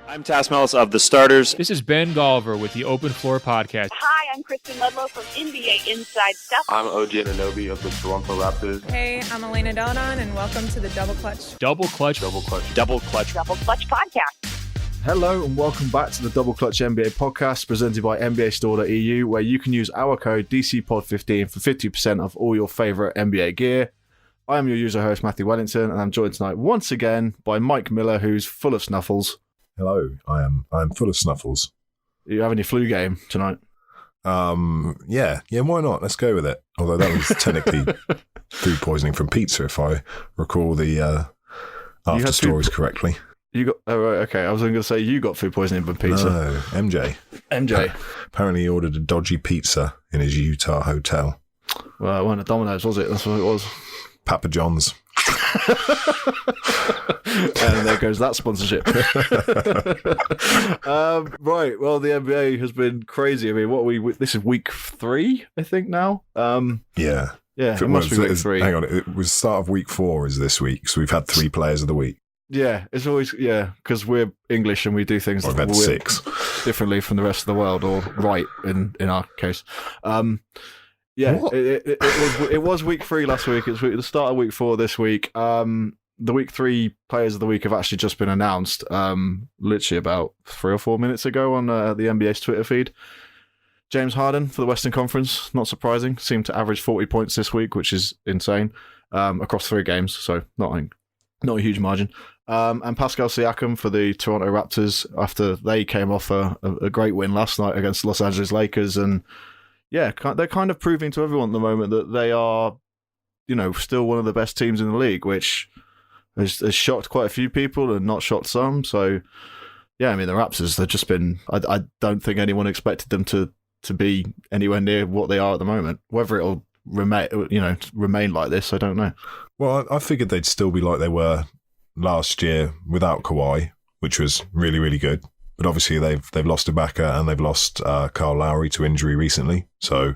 I'm Tass Mellis of The Starters. This is Ben Golliver with the Open Floor Podcast. Hi, I'm Kristen Ludlow from NBA Inside Stuff. I'm OG Anunoby of the Toronto Raptors. Hey, I'm Elena Delanon, and welcome to the Double Clutch. Double Clutch. Double Clutch. Double Clutch. Double Clutch Podcast. Hello and welcome back to the Double Clutch NBA podcast presented by NBAstore.eu, where you can use our code DCPOD15 for 50% off all your favourite NBA gear. I am your user host, Matthew Wellington, and I'm joined tonight once again by Mike Miller, who's full of snuffles. Hello, I'm full of snuffles. Are you having your flu game tonight? Yeah, why not? Let's go with it. Although that was technically food poisoning from pizza, if I recall the after stories correctly. You got? Oh right, okay. I was going to say you got food poisoning from pizza. No, MJ. Apparently, he ordered a dodgy pizza in his Utah hotel. Well, it wasn't a Domino's, was it? That's what it was. Papa John's. And there goes that sponsorship. Right, well, the NBA has been crazy. I mean, this is week 3, I think, now. Yeah, it must be week 3. Hang on, it was start of week 4 is this week, so we've had 3 players of the week. Yeah, it's always, because we're English and we do things I've had 6 differently from the rest of the world, or right in our case. It was week 3 last week. It's the start of week 4 this week. The week 3 players of the week have actually just been announced, literally about 3 or 4 minutes ago on the NBA's Twitter feed. James Harden for the Western Conference, not surprising, seemed to average 40 points this week, which is insane, across 3 games, so not a huge margin. And Pascal Siakam for the Toronto Raptors after they came off a great win last night against the Los Angeles Lakers. And yeah, they're kind of proving to everyone at the moment that they are, still one of the best teams in the league, which has shocked quite a few people and not shocked some. So yeah, I mean, the Raptors, they've just been, I don't think anyone expected them to be anywhere near what they are at the moment. Whether it'll remain like this, I don't know. Well, I figured they'd still be like they were last year without Kawhi, which was really, really good. But obviously they've lost Ibaka and they've lost Kyle Lowry to injury recently. So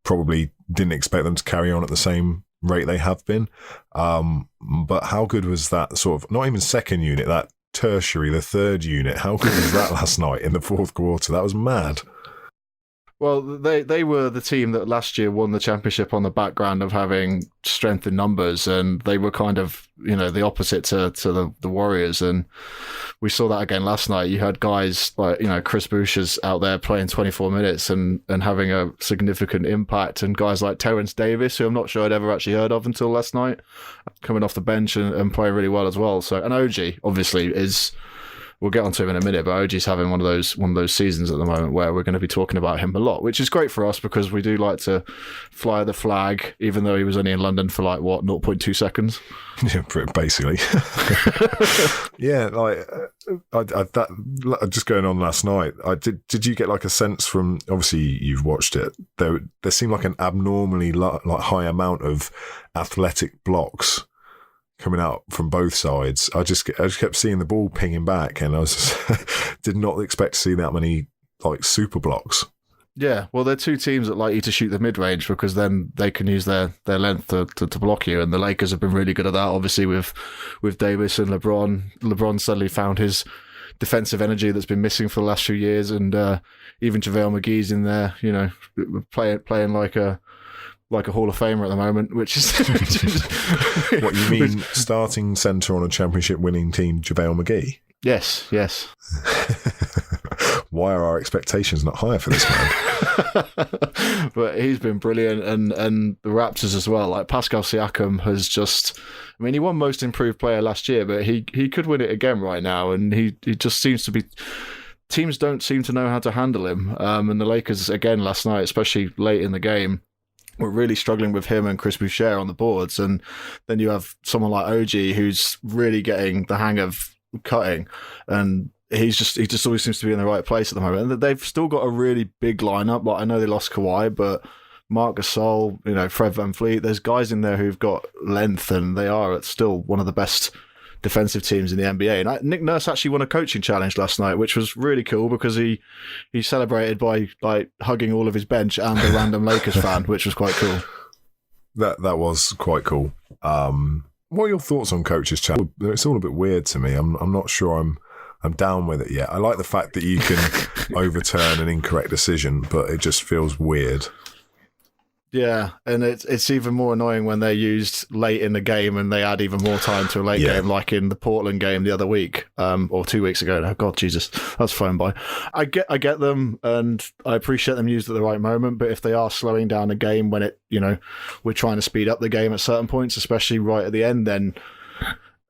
probably didn't expect them to carry on at the same rate they have been. But how good was that sort of, not even second unit, that tertiary, the third unit, how good was that last night in the fourth quarter? That was mad. Well, they were the team that last year won the championship on the background of having strength in numbers, and they were kind of, the opposite to the Warriors. And we saw that again last night. You had guys like, Chris Boucher's out there playing 24 minutes and having a significant impact, and guys like Terrence Davis, who I'm not sure I'd ever actually heard of until last night, coming off the bench and playing really well as well. So, and OG obviously is, we'll get onto him in a minute, but OG's having one of those seasons at the moment where we're going to be talking about him a lot, which is great for us because we do like to fly the flag, even though he was only in London for 0.2 seconds. Yeah, basically. Yeah, just going on last night. Did you get a sense from? Obviously, you've watched it. There seemed like an abnormally high amount of athletic blocks coming out from both sides. I just kept seeing the ball pinging back, and I was did not expect to see that many super blocks. Yeah, well, they're 2 teams that like you to shoot the mid-range because then they can use their length to block you, and the Lakers have been really good at that, obviously, with Davis and LeBron. LeBron suddenly found his defensive energy that's been missing for the last few years, and even JaVale McGee's in there, playing like a Hall of Famer at the moment, which is... What, you mean starting centre on a championship-winning team, JaVale McGee? Yes. Why are our expectations not higher for this man? But he's been brilliant, and the Raptors as well. Like Pascal Siakam has just... I mean, he won Most Improved Player last year, but he could win it again right now, and he just seems to be... Teams don't seem to know how to handle him. And the Lakers, again, last night, especially late in the game, were really struggling with him and Chris Boucher on the boards. And then you have someone like OG who's really getting the hang of cutting, and he just always seems to be in the right place at the moment. And they've still got a really big lineup. I know they lost Kawhi, but Marc Gasol, Fred VanVleet, there's guys in there who've got length, and they are still one of the best defensive teams in the NBA. And Nick Nurse actually won a coaching challenge last night, which was really cool because he celebrated by hugging all of his bench and a random Lakers fan, which was quite cool. That was quite cool. What are your thoughts on coaches' challenge? It's all a bit weird to me. I'm not sure I'm I'm down with it. Yeah, I like the fact that you can overturn an incorrect decision, but it just feels weird. Yeah, and it's even more annoying when they're used late in the game and they add even more time to a late game, like in the Portland game the other week, or 2 weeks ago. Oh God, Jesus, that's flown by. I get them, and I appreciate them used at the right moment. But if they are slowing down a game when we're trying to speed up the game at certain points, especially right at the end, then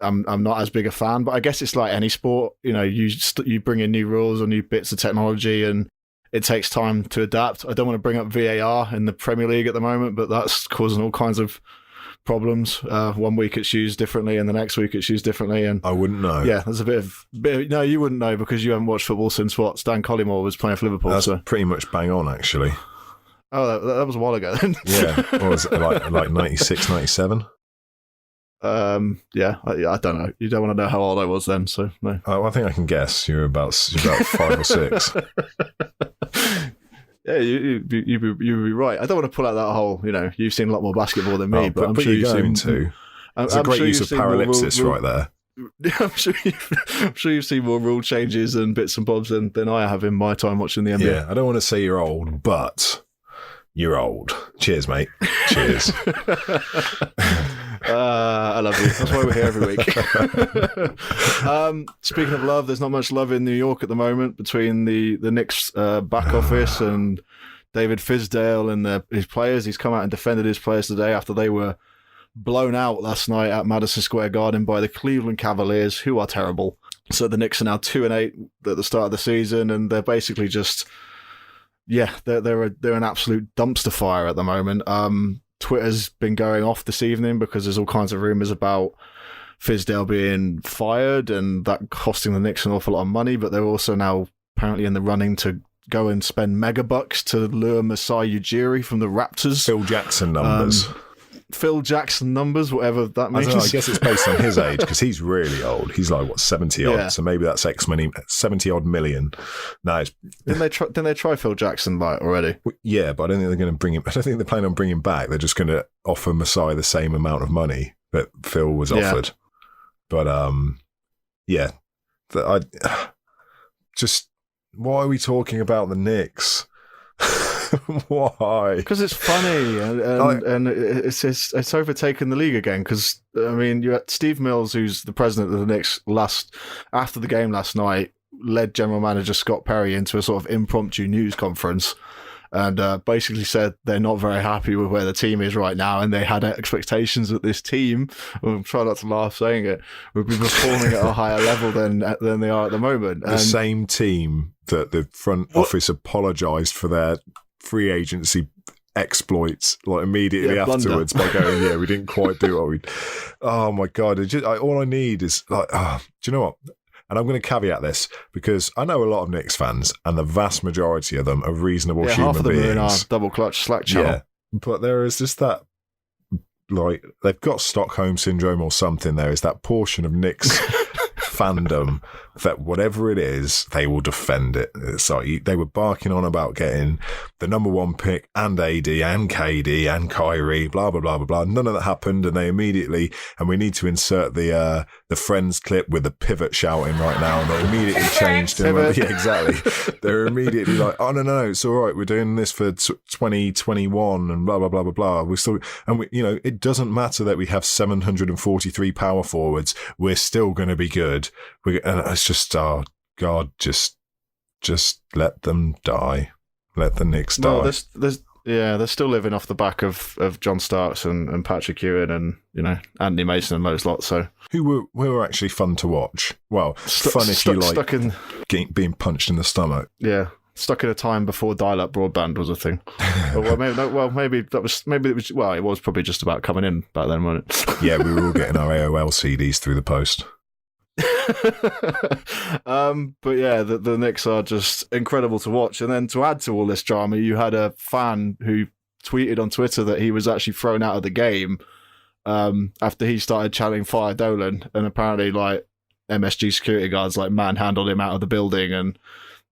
I'm not as big a fan. But I guess it's like any sport. You bring in new rules or new bits of technology, and it takes time to adapt. I don't want to bring up VAR in the Premier League at the moment, but that's causing all kinds of problems. 1 week it's used differently, and the next week it's used differently. And I wouldn't know. Yeah, there's a bit of no, you wouldn't know because you haven't watched football since Stan Collymore was playing for Liverpool. That's pretty much bang on, actually. Oh, that was a while ago then. Yeah, what was it, like 96, 97? Yeah, I don't know. You don't want to know how old I was then, so no. I think I can guess. You're about 5 or 6. Yeah, you'd be right. I don't want to pull out that whole, you've seen a lot more basketball than me, but I'm sure you're going to. It's a great use of paralysis right there. I'm sure you've seen more rule changes and bits and bobs than I have in my time watching the NBA. Yeah, I don't want to say you're old, but you're old. Cheers, mate. Cheers. I love you. That's why we're here every week. Speaking of love, there's not much love in New York at the moment between the Knicks back office and David Fizdale and his players. He's come out and defended his players today after they were blown out last night at Madison Square Garden by the Cleveland Cavaliers, who are terrible. So the Knicks are now 2-8 at the start of the season, and they're basically just, they're an absolute dumpster fire at the moment. Twitter's been going off this evening because there's all kinds of rumours about Fizdale being fired and that costing the Knicks an awful lot of money, but they're also now apparently in the running to go and spend megabucks to lure Masai Ujiri from the Raptors. Phil Jackson numbers. Whatever that means. I guess it's based on his age because he's really old. He's like, 70 odd? Yeah. So maybe that's 70 odd million. No, didn't they try Phil Jackson already? Yeah, but I don't think they're going to bring him. I don't think they're planning on bringing him back. They're just going to offer Masai the same amount of money that Phil was offered. But why are we talking about the Knicks? Why? Because it's funny and it's overtaken the league again. Because you had Steve Mills, who's the president of the Knicks, after the game last night, led general manager Scott Perry into a sort of impromptu news conference and basically said they're not very happy with where the team is right now, and they had expectations that this team, I'm trying not to laugh saying it, would be performing at a higher level than they are at the moment. The same team that the front office apologised for their free agency exploits immediately afterwards by going, we didn't quite do what we. Oh my God! All I need is do you know what? And I'm going to caveat this because I know a lot of Knicks fans, and the vast majority of them are reasonable human half of them beings. are in our double clutch Slack channel. Yeah, but there is just that, they've got Stockholm syndrome or something. There is that portion of Knicks fandom that whatever it is, they will defend it. It's like they were barking on about getting the number 1 pick and AD and KD and Kyrie, blah blah blah blah blah. None of that happened, and they immediately, and we need to insert the Friends clip with the pivot shouting right now, and they immediately changed. Exactly. They're immediately like, oh no, it's all right. We're doing this for 2021 and blah blah blah blah blah. We're still, and it doesn't matter that we have 743 power forwards. We're still going to be good. And it's just, oh God, just let them die. Let the Knicks die. Well, they're still living off the back of John Starks and Patrick Ewing and Anthony Mason and those lots. So who were actually fun to watch. Well, fun if you like being punched in the stomach. Yeah. Stuck in a time before dial-up broadband was a thing. It was probably just about coming in back then, wasn't it? Yeah, we were all getting our AOL CDs through the post. But yeah, the Knicks are just incredible to watch. And then to add to all this drama, you had a fan who tweeted on Twitter that he was actually thrown out of the game after he started chanting "Fire Dolan," and apparently MSG security guards manhandled him out of the building and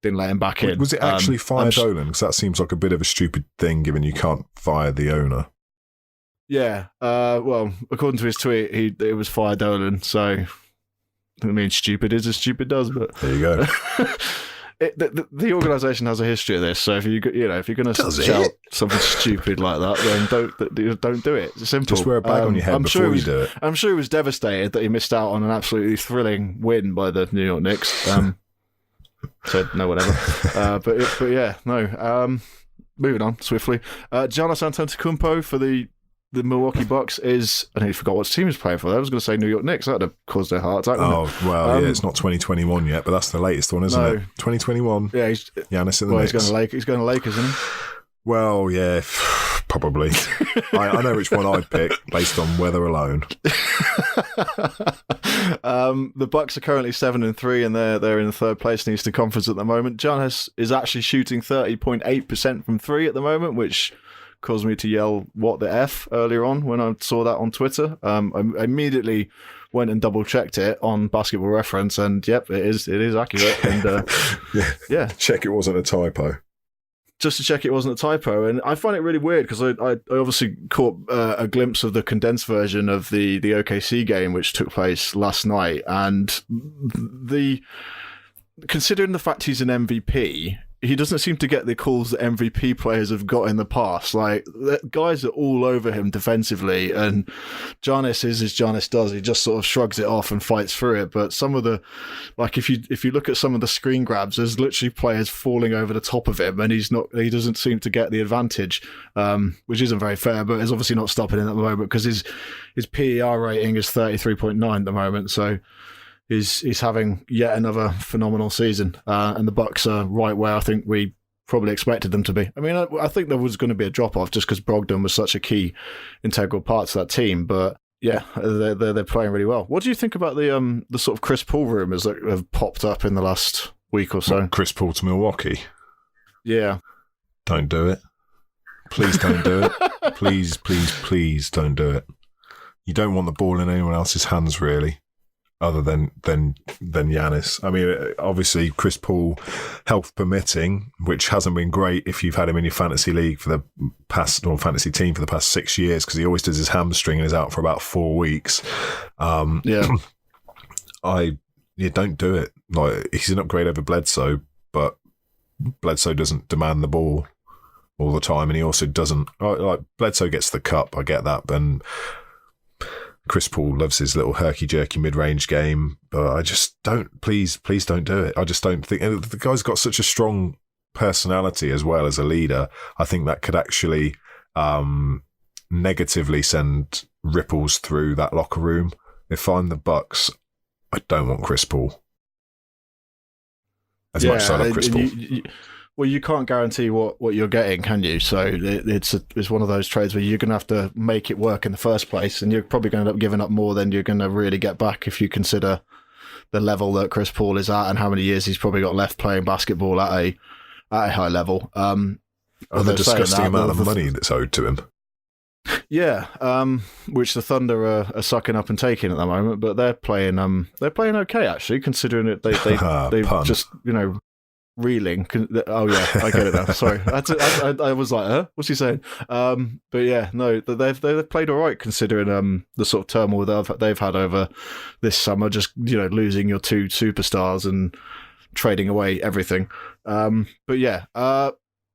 didn't let him back in. Was it actually Fire Dolan? Because that seems like a bit of a stupid thing, given you can't fire the owner. Yeah. Well, according to his tweet, it was Fire Dolan. So I mean, stupid is as stupid does, but There you go. the organisation has a history of this. So if you're going to shout something stupid like that, then don't do it. It's simple. Just wear a bag on your head before you do it. I'm sure he was devastated that he missed out on an absolutely thrilling win by the New York Knicks. So no, whatever. But yeah, no. Moving on swiftly. Giannis Antetokounmpo for the Milwaukee Bucks is, I nearly forgot what team he's playing for. I was going to say New York Knicks. That would have caused their heart attack. Oh, well, yeah, it's not 2021 yet, but that's the latest one, isn't it? 2021. Yeah, Giannis in the Knicks. He's going to Lakers, isn't he? Well, yeah, probably. I know which one I'd pick based on weather alone. The Bucks are currently 7-3, and they're in the third place in the Eastern Conference at the moment. Giannis is actually shooting 30.8% from three at the moment, which caused me to yell "What the f" earlier on when I saw that on Twitter. I immediately went and double checked it on Basketball Reference, and yep, it is accurate. And yeah, check it wasn't a typo. Just to check it wasn't a typo. And I find it really weird because I obviously caught a glimpse of the condensed version of the OKC game, which took place last night. And considering the fact he's an MVP, he doesn't seem to get the calls that MVP players have got in the past. Like, the guys are all over him defensively, and Giannis is as Giannis does. He just sort of shrugs it off and fights through it. But some of the, like, if you look at some of the screen grabs, there's literally players falling over the top of him, and he doesn't seem to get the advantage, which isn't very fair, but is obviously not stopping him at the moment because his PER rating is 33.9 at the moment. So he's having yet another phenomenal season, and the Bucks are right where I think we probably expected them to be. I mean, I think there was going to be a drop-off just because Brogdon was such a key, integral part to that team, but yeah, they're playing really well. What do you think about the sort of Chris Paul rumours that have popped up in the last week or so? Chris Paul to Milwaukee? Yeah. Don't do it. Please don't do it. Please don't do it. You don't want the ball in anyone else's hands, really, other than Giannis. I mean, obviously, Chris Paul, health permitting, which hasn't been great if you've had him in your fantasy league for the past, or fantasy team for the past 6 years, because he always does his hamstring and is out for about 4 weeks. Don't do it. Like, he's an upgrade over Bledsoe, but Bledsoe doesn't demand the ball all the time, and he also doesn't. Like, Bledsoe gets the cup, I get that, but Chris Paul loves his little herky-jerky mid-range game, but I just don't, please don't do it. I just don't think, and the guy's got such a strong personality as well as a leader. I think that could actually negatively send ripples through that locker room. If I'm the Bucks, I don't want Chris Paul. As much as I love Chris Paul. Well, you can't guarantee what you're getting, can you? So it's one of those trades where you're going to have to make it work in the first place, and you're probably going to end up giving up more than you're going to really get back if you consider the level that Chris Paul is at and how many years he's probably got left playing basketball at a high level. And the disgusting amount of money that's owed to him. Yeah, which the Thunder are sucking up and taking at the moment, but they're playing okay actually, considering it they just reeling. Oh yeah, I get it now. Sorry, I was like, huh? What's he saying? But yeah, no, they've played all right considering the sort of turmoil they've had over this summer. Just losing your two superstars and trading away everything. But yeah,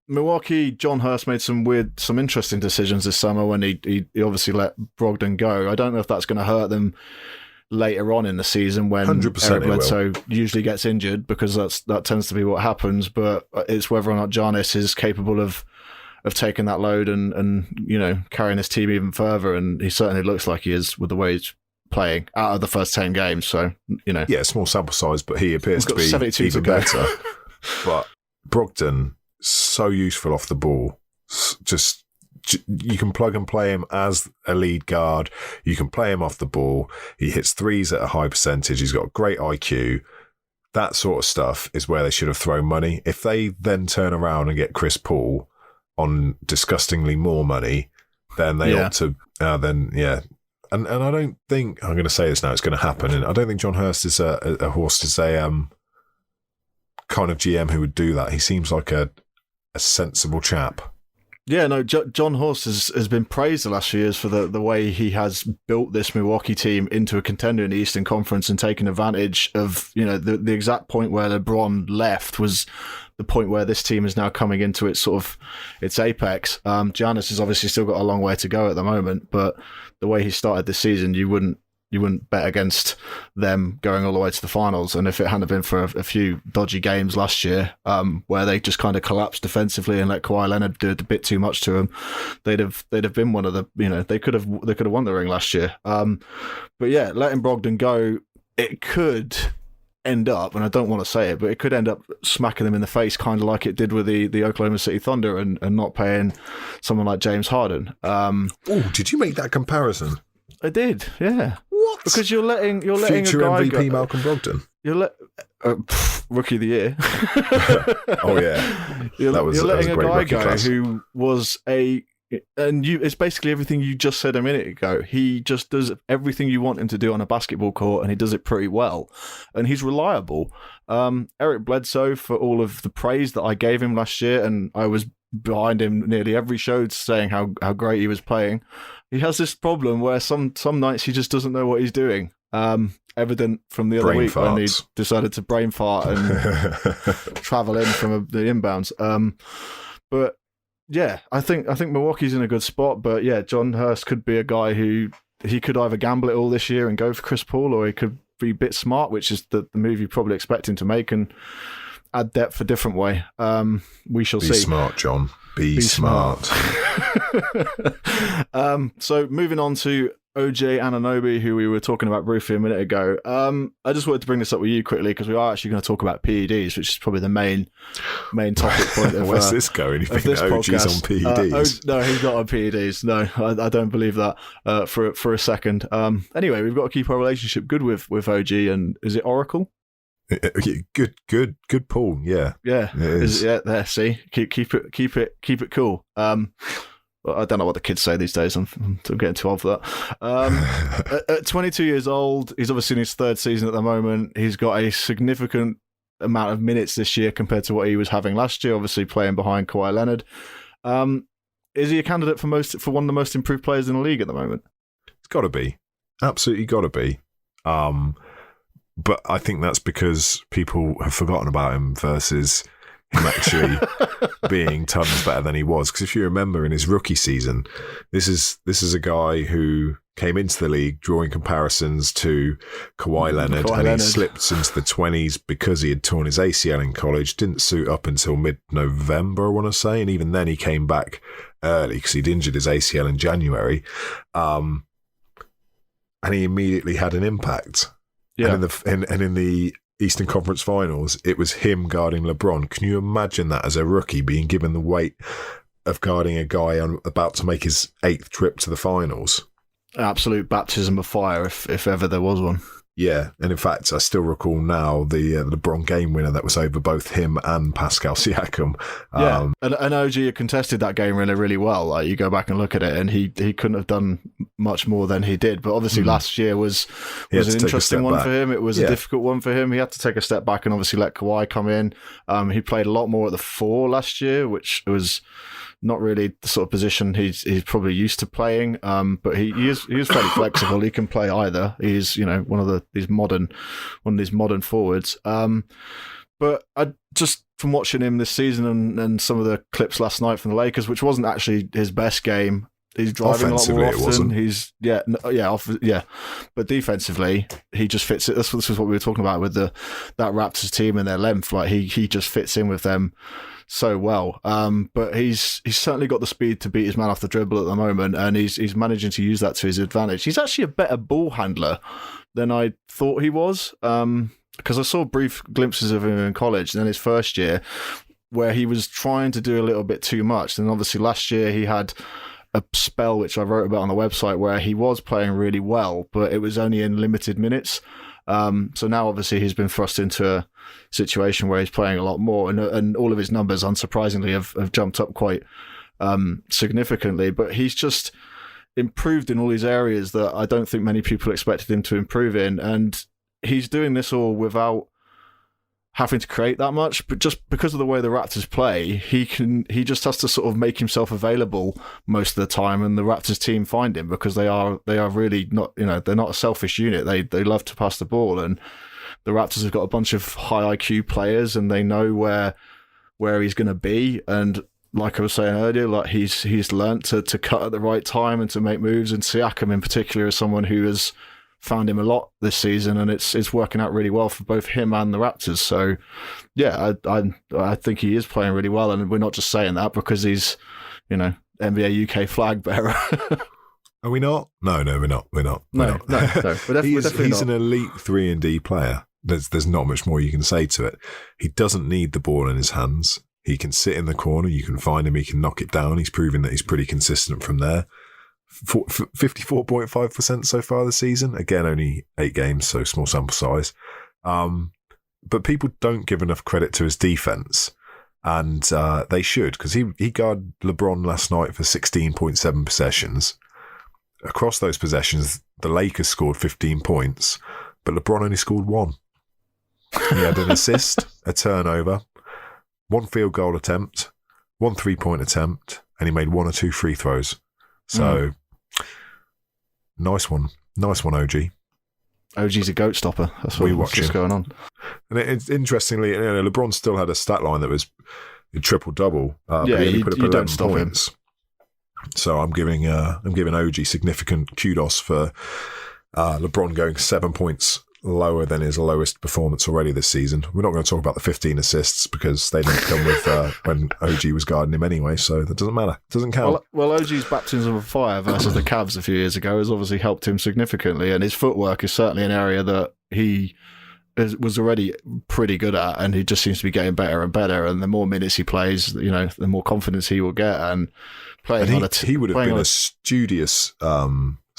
Milwaukee. John Hurst made some interesting decisions this summer when he obviously let Brogdon go. I don't know if that's going to hurt them later on in the season when 100% Eric Bledsoe usually gets injured, because that tends to be what happens. But it's whether or not Giannis is capable of taking that load and carrying his team even further, and he certainly looks like he is with the way he's playing out of the first 10 games. So yeah, small sample size, but he appears to be 72 even better. But Brogdon, so useful off the ball. Just you can plug and play him as a lead guard. You can play him off the ball. He hits threes at a high percentage. He's got great IQ. That sort of stuff is where they should have thrown money. If they then turn around and get Chris Paul on disgustingly more money, then they ought to. And I don't think, I'm going to say this now, it's going to happen. And I don't think John Hurst is a horse is a kind of GM who would do that. He seems like a sensible chap. Yeah, no, John Horst has been praised the last few years for the way he has built this Milwaukee team into a contender in the Eastern Conference and taken advantage of, the exact point where LeBron left was the point where this team is now coming into its apex. Giannis has obviously still got a long way to go at the moment, but the way he started this season, you wouldn't bet against them going all the way to the finals. And if it hadn't been for a few dodgy games last year, where they just kind of collapsed defensively and let Kawhi Leonard do a bit too much to them, they'd have been one of the, they could have won the ring last year. But yeah, letting Brogdon go, it could end up, and I don't want to say it, but it could end up smacking them in the face, kind of like it did with the Oklahoma City Thunder and not paying someone like James Harden. Did you make that comparison? I did, yeah. What? Because you're letting Future a guy MVP go. Malcolm Brogdon. Rookie of the year. Oh yeah, you're letting a a great guy rookie go class. who was it's basically everything you just said a minute ago. He just does everything you want him to do on a basketball court, and he does it pretty well, and he's reliable. Eric Bledsoe, for all of the praise that I gave him last year, and I was behind him nearly every show saying how great he was playing. He has this problem where some nights he just doesn't know what he's doing. Evident from the other Brain week when he farts. decided to brain fart and travel in from the inbounds. But yeah, I think Milwaukee's in a good spot. But yeah, John Hurst could be a guy who he could either gamble it all this year and go for Chris Paul, or he could be a bit smart, which is the move you probably expect him to make, and add depth a different way. We shall see. Be smart, John. Be smart. So moving on to OJ Anunoby, who we were talking about briefly a minute ago. I just wanted to bring this up with you quickly because we are actually going to talk about PEDs, which is probably the main topic point of Where's this going? You think this OG's podcast. on PEDs? No, he's not on PEDs. No, I don't believe that for a second. Anyway, we've got to keep our relationship good with OG, and is it Oracle? Good pull. Yeah, Yeah, it is. Yeah. There, see, keep it cool. I don't know what the kids say these days. I'm getting too old for that. At 22 years old, he's obviously in his third season at the moment. He's got a significant amount of minutes this year compared to what he was having last year. Obviously, playing behind Kawhi Leonard. Is he a candidate for one of the most improved players in the league at the moment? It's got to be. Absolutely got to be. But I think that's because people have forgotten about him versus him actually being tons better than he was. Because if you remember in his rookie season, this is a guy who came into the league drawing comparisons to Kawhi Leonard, he slipped into the 20s because he had torn his ACL in college, didn't suit up until mid-November, I want to say, and even then he came back early because he'd injured his ACL in January, and he immediately had an impact. Yeah. And in the Eastern Conference Finals, it was him guarding LeBron. Can you imagine that as a rookie being given the weight of guarding a guy about to make his 8th trip to the finals? Absolute baptism of fire, if ever there was one. Yeah, and in fact, I still recall now the LeBron game winner that was over both him and Pascal Siakam. Yeah, and OG had contested that game really, really well. Like, you go back and look at it, and he couldn't have done much more than he did. But obviously, last year was an interesting one for him. It was a difficult one for him. He had to take a step back and obviously let Kawhi come in. He played a lot more at the 4 last year, which was not really the sort of position he's probably used to playing. But he is fairly flexible. He can play either. He's one of these modern forwards. But I just, from watching him this season and some of the clips last night from the Lakers, which wasn't actually his best game. He's driving a lot more often. But defensively, he just fits it. This was what we were talking about with that Raptors team and their length. Like he just fits in with them so well. But he's certainly got the speed to beat his man off the dribble at the moment, and he's managing to use that to his advantage. He's actually a better ball handler than I thought he was. Because I saw brief glimpses of him in college and then his first year where he was trying to do a little bit too much. And obviously last year he had a spell, which I wrote about on the website, where he was playing really well, but it was only in limited minutes. So now obviously he's been thrust into a situation where he's playing a lot more, and all of his numbers, unsurprisingly, have jumped up quite significantly. But he's just improved in all these areas that I don't think many people expected him to improve in. And he's doing this all without having to create that much, but just because of the way the Raptors play, he just has to sort of make himself available most of the time, and the Raptors team find him because they are really not, they're not a selfish unit. They love to pass the ball, and the Raptors have got a bunch of high IQ players, and they know where he's going to be. And like I was saying earlier, like he's learnt to cut at the right time and to make moves, and Siakam in particular is someone who has found him a lot this season, and it's working out really well for both him and the Raptors. So, yeah, I think he is playing really well, and we're not just saying that because he's, NBA UK flag bearer. Are we not? No, we're not. We're No, not. we're definitely He's not. an elite 3-and-D player. There's not much more you can say to it. He doesn't need the ball in his hands. He can sit in the corner. You can find him. He can knock it down. He's proven that he's pretty consistent from there. 54.5% so far this season. Again, only 8 games, so small sample size. But people don't give enough credit to his defense, and they should, because he guarded LeBron last night for 16.7 possessions. Across those possessions, the Lakers scored 15 points, but LeBron only scored 1. He had an assist, a turnover, 1 field goal attempt, 1 3-point attempt, and he made 1 or 2 free throws. So, nice one, OG. OG's a goat stopper. That's what's going on. And it's interestingly, LeBron still had a stat line that was a triple-double. But he only put up 11 don't stop points. him. So I'm giving OG significant kudos for LeBron going 7 points lower than his lowest performance already this season. We're not going to talk about the 15 assists because they didn't come with when OG was guarding him anyway, so that doesn't matter. It doesn't count. Well, OG's baptism of fire versus the Cavs a few years ago has obviously helped him significantly, and his footwork is certainly an area that he was already pretty good at, and he just seems to be getting better and better, and the more minutes he plays, the more confidence he will get, and playing he would have been a studious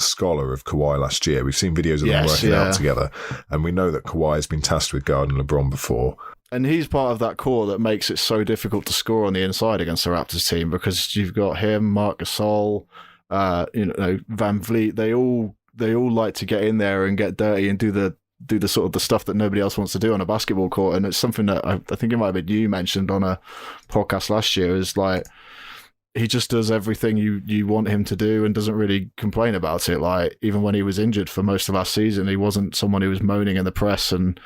scholar of Kawhi last year. We've seen videos of them working out together, and we know that Kawhi has been tasked with guarding LeBron before. And he's part of that core that makes it so difficult to score on the inside against the Raptors team, because you've got him, Marc Gasol, Van Vliet. They all like to get in there and get dirty and do the sort of the stuff that nobody else wants to do on a basketball court. And it's something that I think it might have been you mentioned on a podcast last year, is like, he just does everything you want him to do and doesn't really complain about it. Like, even when he was injured for most of last season, he wasn't someone who was moaning in the press, and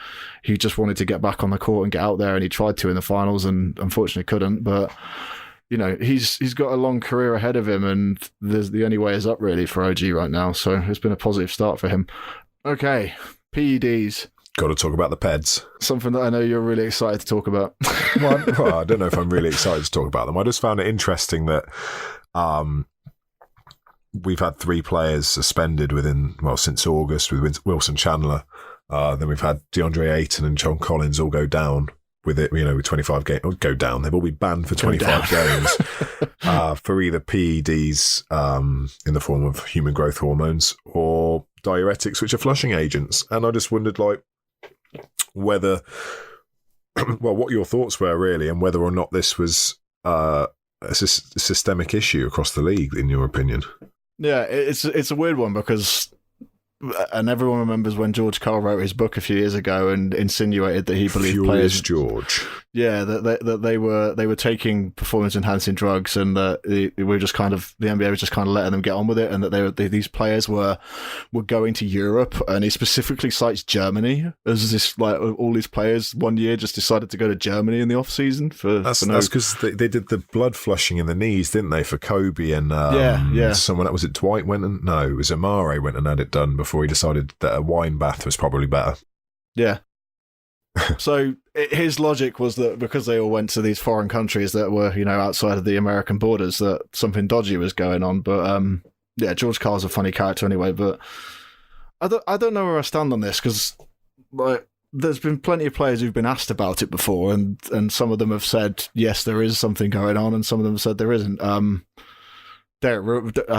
he just wanted to get back on the court and get out there, and he tried to in the finals and unfortunately couldn't. But, he's got a long career ahead of him, and the only way is up really for OG right now. So it's been a positive start for him. Okay, PEDs. Got to talk about the PEDs. Something that I know you're really excited to talk about. Well, I don't know if I'm really excited to talk about them. I just found it interesting that we've had 3 players suspended since August with Wilson Chandler. Then we've had DeAndre Ayton and John Collins all go down with it, with 25 games. Go down. They've all been banned for 25 games for either PEDs in the form of human growth hormones or diuretics, which are flushing agents. And I just wondered, whether, what your thoughts were really, and whether or not this was a systemic issue across the league, in your opinion. Yeah, it's a weird one because, and everyone remembers when George Karl wrote his book a few years ago and insinuated that he believed players, George, that they were taking performance enhancing drugs, and that the NBA was just kind of letting them get on with it, and that these players were going to Europe, and he specifically cites Germany as this, like, all these players one year just decided to go to Germany in the off season that's because they did the blood flushing in the knees, didn't they, for Kobe and someone that was it Dwight went and it was Amare went and had it done before he decided that a wine bath was probably better. Yeah. So his logic was that because they all went to these foreign countries that were, outside of the American borders, that something dodgy was going on. But George Karl's a funny character anyway. But I don't know where I stand on this, because there's been plenty of players who've been asked about it before, and some of them have said yes, there is something going on, and some of them have said there isn't. I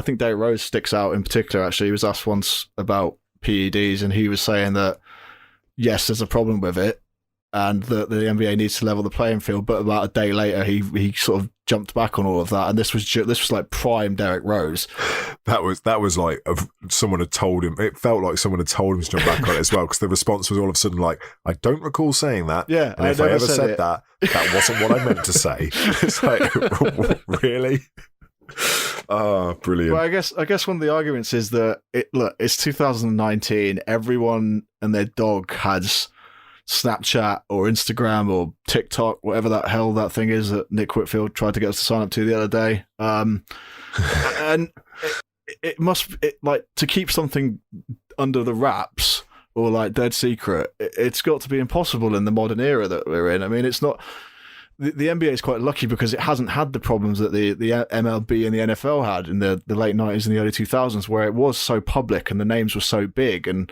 think Derrick Rose sticks out in particular. Actually, he was asked once about PEDs, and he was saying that yes, there's a problem with it, and that the NBA needs to level the playing field. But about a day later, he sort of jumped back on all of that, and this was like prime Derrick Rose. That was like someone had told him. It felt like someone had told him to jump back on it as well, because the response was all of a sudden like, "I don't recall saying that. Yeah, and if I ever said that wasn't what I meant to say." It's like, really? Oh, brilliant. Well, I guess one of the arguments is that it's 2019. Everyone and their dog has Snapchat or Instagram or TikTok, whatever that hell that thing is that Nick Whitfield tried to get us to sign up to the other day. And it must like, to keep something under the wraps or like dead secret, it's got to be impossible in the modern era that we're in. I mean, it's not. The NBA is quite lucky because it hasn't had the problems that the MLB and the NFL had in the late 90s and the early 2000s, where it was so public and the names were so big. And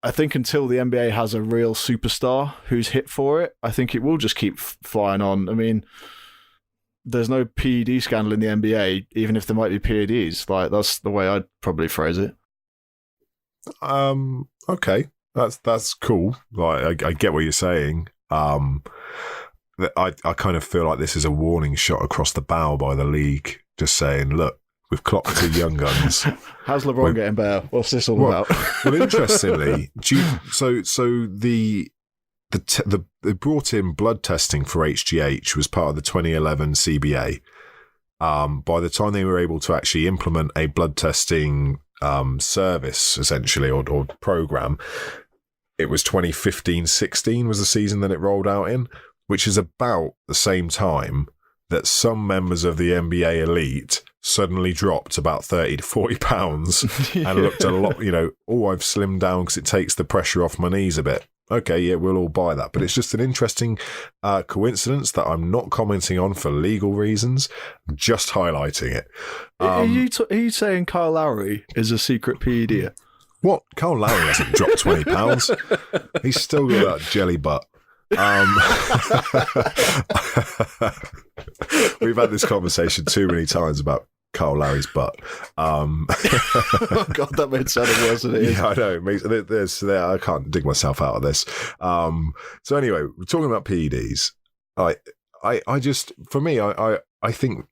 I think until the NBA has a real superstar who's hit for it, I think it will just keep flying on. I mean, there's no PED scandal in the NBA, even if there might be PEDs. Like, that's the way I'd probably phrase it. Okay, that's cool. Like, I get what you're saying. I kind of feel like this is a warning shot across the bow by the league, just saying, look, we've clocked 2 young guns. How's LeBron getting better? What's this all about? Well, interestingly, they brought in blood testing for HGH was part of the 2011 CBA. By the time they were able to actually implement a blood testing service, essentially, or program, it was 2015-16 was the season that it rolled out in, which is about the same time that some members of the NBA elite suddenly dropped about 30 to 40 pounds and looked a lot, I've slimmed down because it takes the pressure off my knees a bit. Okay, yeah, we'll all buy that. But it's just an interesting coincidence that I'm not commenting on for legal reasons, I'm just highlighting it. Are you saying Kyle Lowry is a secret PED? What? Kyle Lowry hasn't dropped 20 pounds. He's still got that jelly butt. We've had this conversation too many times about Kyle Lowry's butt. Oh God, that made it sound worse than it is. Yeah, I know. I can't dig myself out of this. So anyway, we're talking about PEDs. I just, for me, I think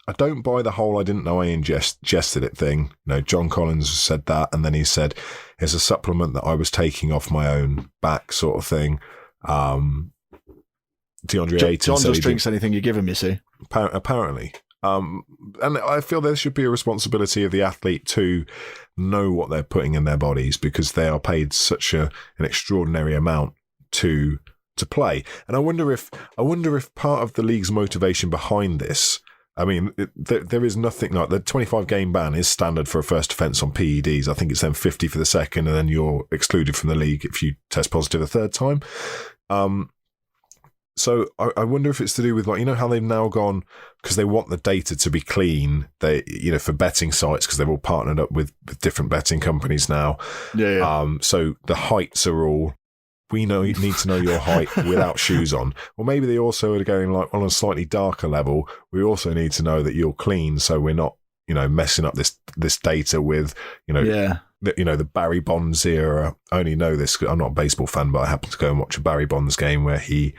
I don't buy the whole "I didn't know I ingested it" thing. John Collins said that, and then he said it's a supplement that I was taking off my own back, sort of thing. DeAndre Ayton John just drinks anything you give him, you see. Apparently. And I feel there should be a responsibility of the athlete to know what they're putting in their bodies, because they are paid such an extraordinary amount to play. And I wonder if part of the league's motivation behind this, I mean, there is nothing like the 25-game ban is standard for a first offence on PEDs. I think it's then 50 for the second, and then you're excluded from the league if you test positive a third time. So I wonder if it's to do with, like, how they've now gone, because they want the data to be clean. They, for betting sites, because they've all partnered up with different betting companies now. Yeah. So the heights are all, we need to know your height without shoes on. Or maybe they also are going, like, on a slightly darker level, we also need to know that you're clean, so we're not, messing up this data with, the Barry Bonds era. I only know this because I'm not a baseball fan, but I happened to go and watch a Barry Bonds game where he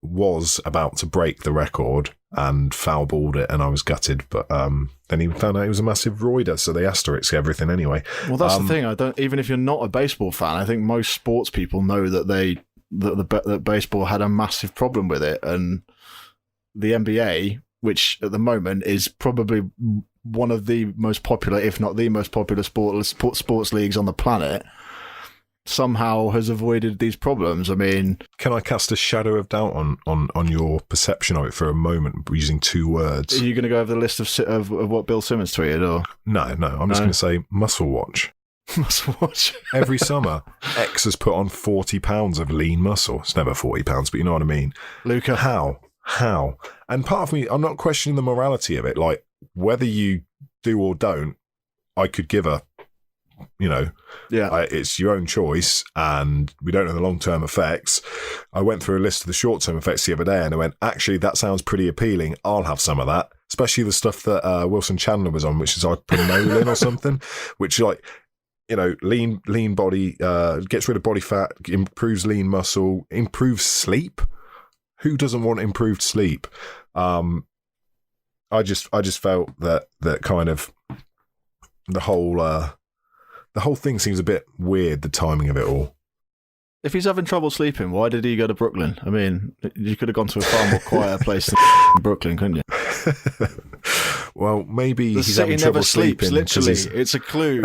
was about to break the record and foul balled it, and I was gutted. But then he found out he was a massive roider, so they asterisk everything anyway. Well, that's the thing. Even if you're not a baseball fan, I think most sports people know that that baseball had a massive problem with it, and the NBA, which at the moment is probably one of the most popular, if not the most popular sports leagues on the planet, somehow has avoided these problems. I mean, can I cast a shadow of doubt on your perception of it for a moment using 2 words? Are you going to go over the list of what Bill Simmons tweeted, or no? I'm just going to say Muscle Watch. Muscle Watch. Every summer, X has put on 40 pounds of lean muscle. It's never 40 pounds, but you know what I mean. Luca, how? And part of me, I'm not questioning the morality of it. Like, whether you do or don't, I could give a. It's your own choice, and we don't know the long-term effects. I went through a list of the short-term effects the other day, and I went, actually, that sounds pretty appealing. I'll have some of that, especially the stuff that Wilson Chandler was on, which is like Prenolin or something, which, like, lean body, gets rid of body fat, improves lean muscle, improves sleep. Who doesn't want improved sleep? I just felt that kind of the whole thing seems a bit weird, the timing of it all. If he's having trouble sleeping, why did he go to Brooklyn? I mean, you could have gone to a far more quiet place than Brooklyn, couldn't you? Well, maybe The he's city having never trouble sleeps, sleeping. 'Cause literally. It's a clue.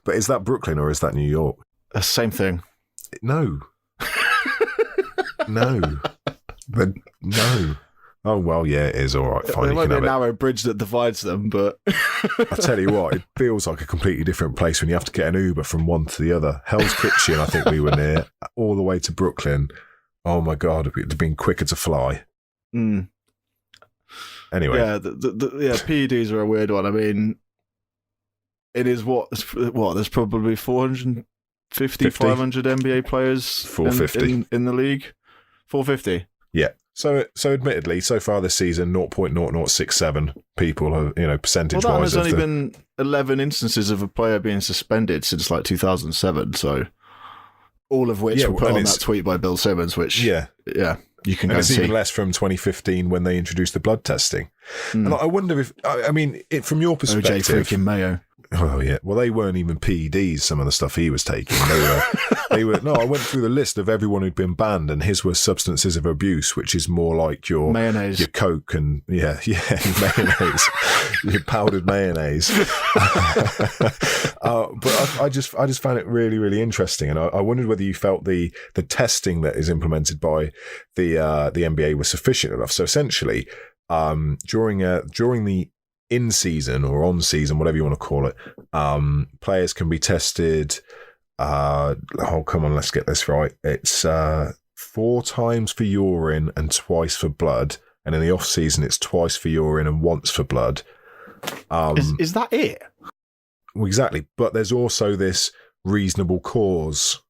But is that Brooklyn or is that New York? Same thing. No. No. But no. Oh, well, yeah, it is. All right, fine. There You might can be a have it. narrow bridge that divides them, but... I tell you what, it feels like a completely different place when you have to get an Uber from one to the other. Hell's Kitchen, I think we were near, all the way to Brooklyn. Oh my God, it'd have been quicker to fly. Mm. Anyway. Yeah, PEDs are a weird one. I mean, it is what there's probably 450, 500 NBA players 450. in the league. 450. Yeah. So admittedly, so far this season, 0.0067 people have, percentage-wise. Well, there's only been 11 instances of a player being suspended since like 2007, so all of which were put on that tweet by Bill Simmons, which, you can and go it's see. even less from 2015 when they introduced the blood testing. And I wonder if, from your perspective... OJ freaking Mayo. Oh yeah, well they weren't even PEDs. Some of the stuff he was taking, they were. No, I went through the list of everyone who'd been banned, and his were substances of abuse, which is more like your mayonnaise, your Coke, and mayonnaise, your powdered mayonnaise. But I just found it really, really interesting, and I wondered whether you felt the testing that is implemented by the NBA was sufficient enough. So essentially, during the in-season or on-season, whatever you want to call it, players can be tested, come on, let's get this right. It's 4 times for urine and twice for blood, and in the off-season it's twice for urine and once for blood. Is that it? Exactly, but there's also this reasonable cause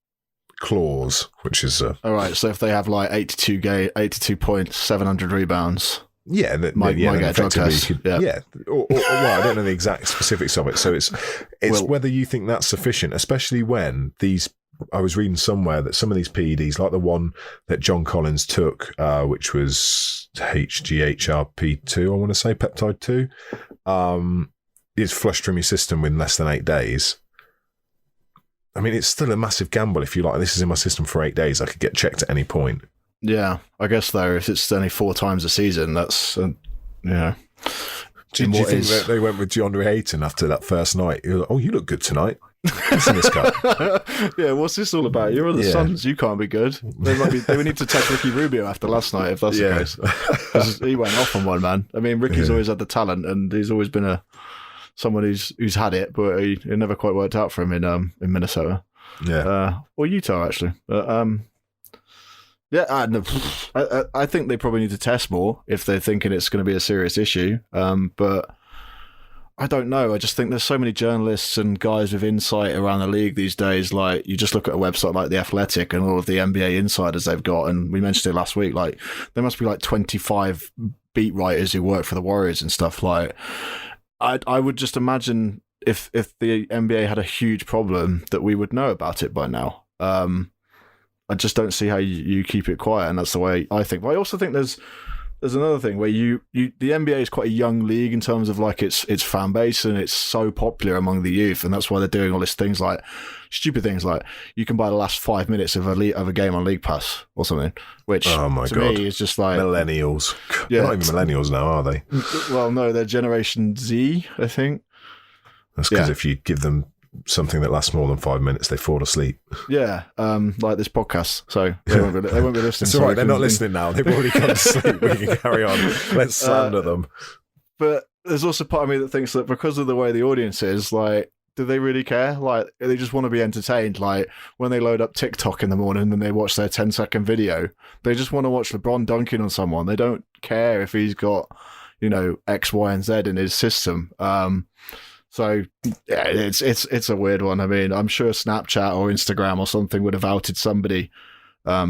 clause, which is... All right, so if they have like 82 points, 700 rebounds... Yeah, might get a drug test. Or I don't know the exact specifics of it. So it's whether you think that's sufficient, especially when I was reading somewhere that some of these PEDs, like the one that John Collins took, which was HGHRP2, I want to say, peptide 2, is flushed from your system within less than 8 days. I mean, it's still a massive gamble if you like, this is in my system for 8 days, I could get checked at any point. Yeah, I guess though, if it's only 4 times a season, that's Do you think that they went with DeAndre Ayton after that first night? You're like, oh, you look good tonight. What's in this cup? Yeah, what's this all about? You're on the Suns. You can't be good. They would need to test Ricky Rubio after last night if that's the case. 'Cause he went off on one, man. I mean, Ricky's always had the talent, and he's always been someone who's had it, but it never quite worked out for him in Minnesota. Yeah, or Utah actually. But I think they probably need to test more if they're thinking it's going to be a serious issue. But I don't know. I just think there's so many journalists and guys with insight around the league these days. Like, you just look at a website like The Athletic and all of the NBA insiders they've got, and we mentioned it last week. Like, there must be like 25 beat writers who work for the Warriors and stuff. Like, I would just imagine if the NBA had a huge problem that we would know about it by now. I just don't see how you keep it quiet, and that's the way I think. But I also think there's another thing where the NBA is quite a young league in terms of like its fan base, and it's so popular among the youth, and that's why they're doing all these things like stupid things like you can buy the last 5 minutes of a game on League Pass or something, which me is just like millennials. They're not even millennials now, are they? Well, no, they're Generation Z, I think. That's because if you give them something that lasts more than 5 minutes, they fall asleep. Yeah, like this podcast. So they won't be listening. It's all right, they're not listening now. They've already gone to sleep. We can carry on. Let's slander them. But there's also part of me that thinks that because of the way the audience is, like, do they really care? Like, they just want to be entertained. Like, when they load up TikTok in the morning and they watch their 10-second video, they just want to watch LeBron dunking on someone. They don't care if he's got, X, Y, and Z in his system. So yeah, it's a weird one. I mean, I'm sure Snapchat or Instagram or something would have outed somebody by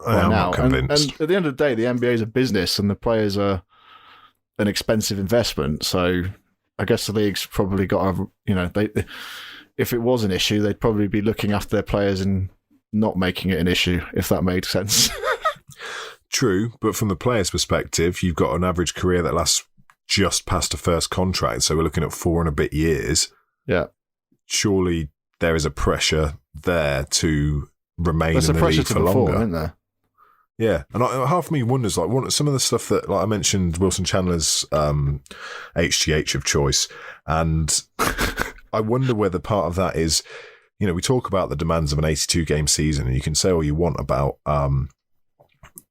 now. And at the end of the day, the NBA is a business, and the players are an expensive investment. So I guess the league's probably got to, if it was an issue, they'd probably be looking after their players and not making it an issue, if that made sense. True, but from the player's perspective, you've got an average career that lasts just past a first contract, so we're looking at 4 and a bit years. Yeah. Surely there is a pressure there to remain in the league for longer. Isn't there? Yeah, and half of me wonders, like, some of the stuff that, like I mentioned, Wilson Chandler's HGH of choice, and I wonder whether part of that is, we talk about the demands of an 82-game season, and you can say all you want about,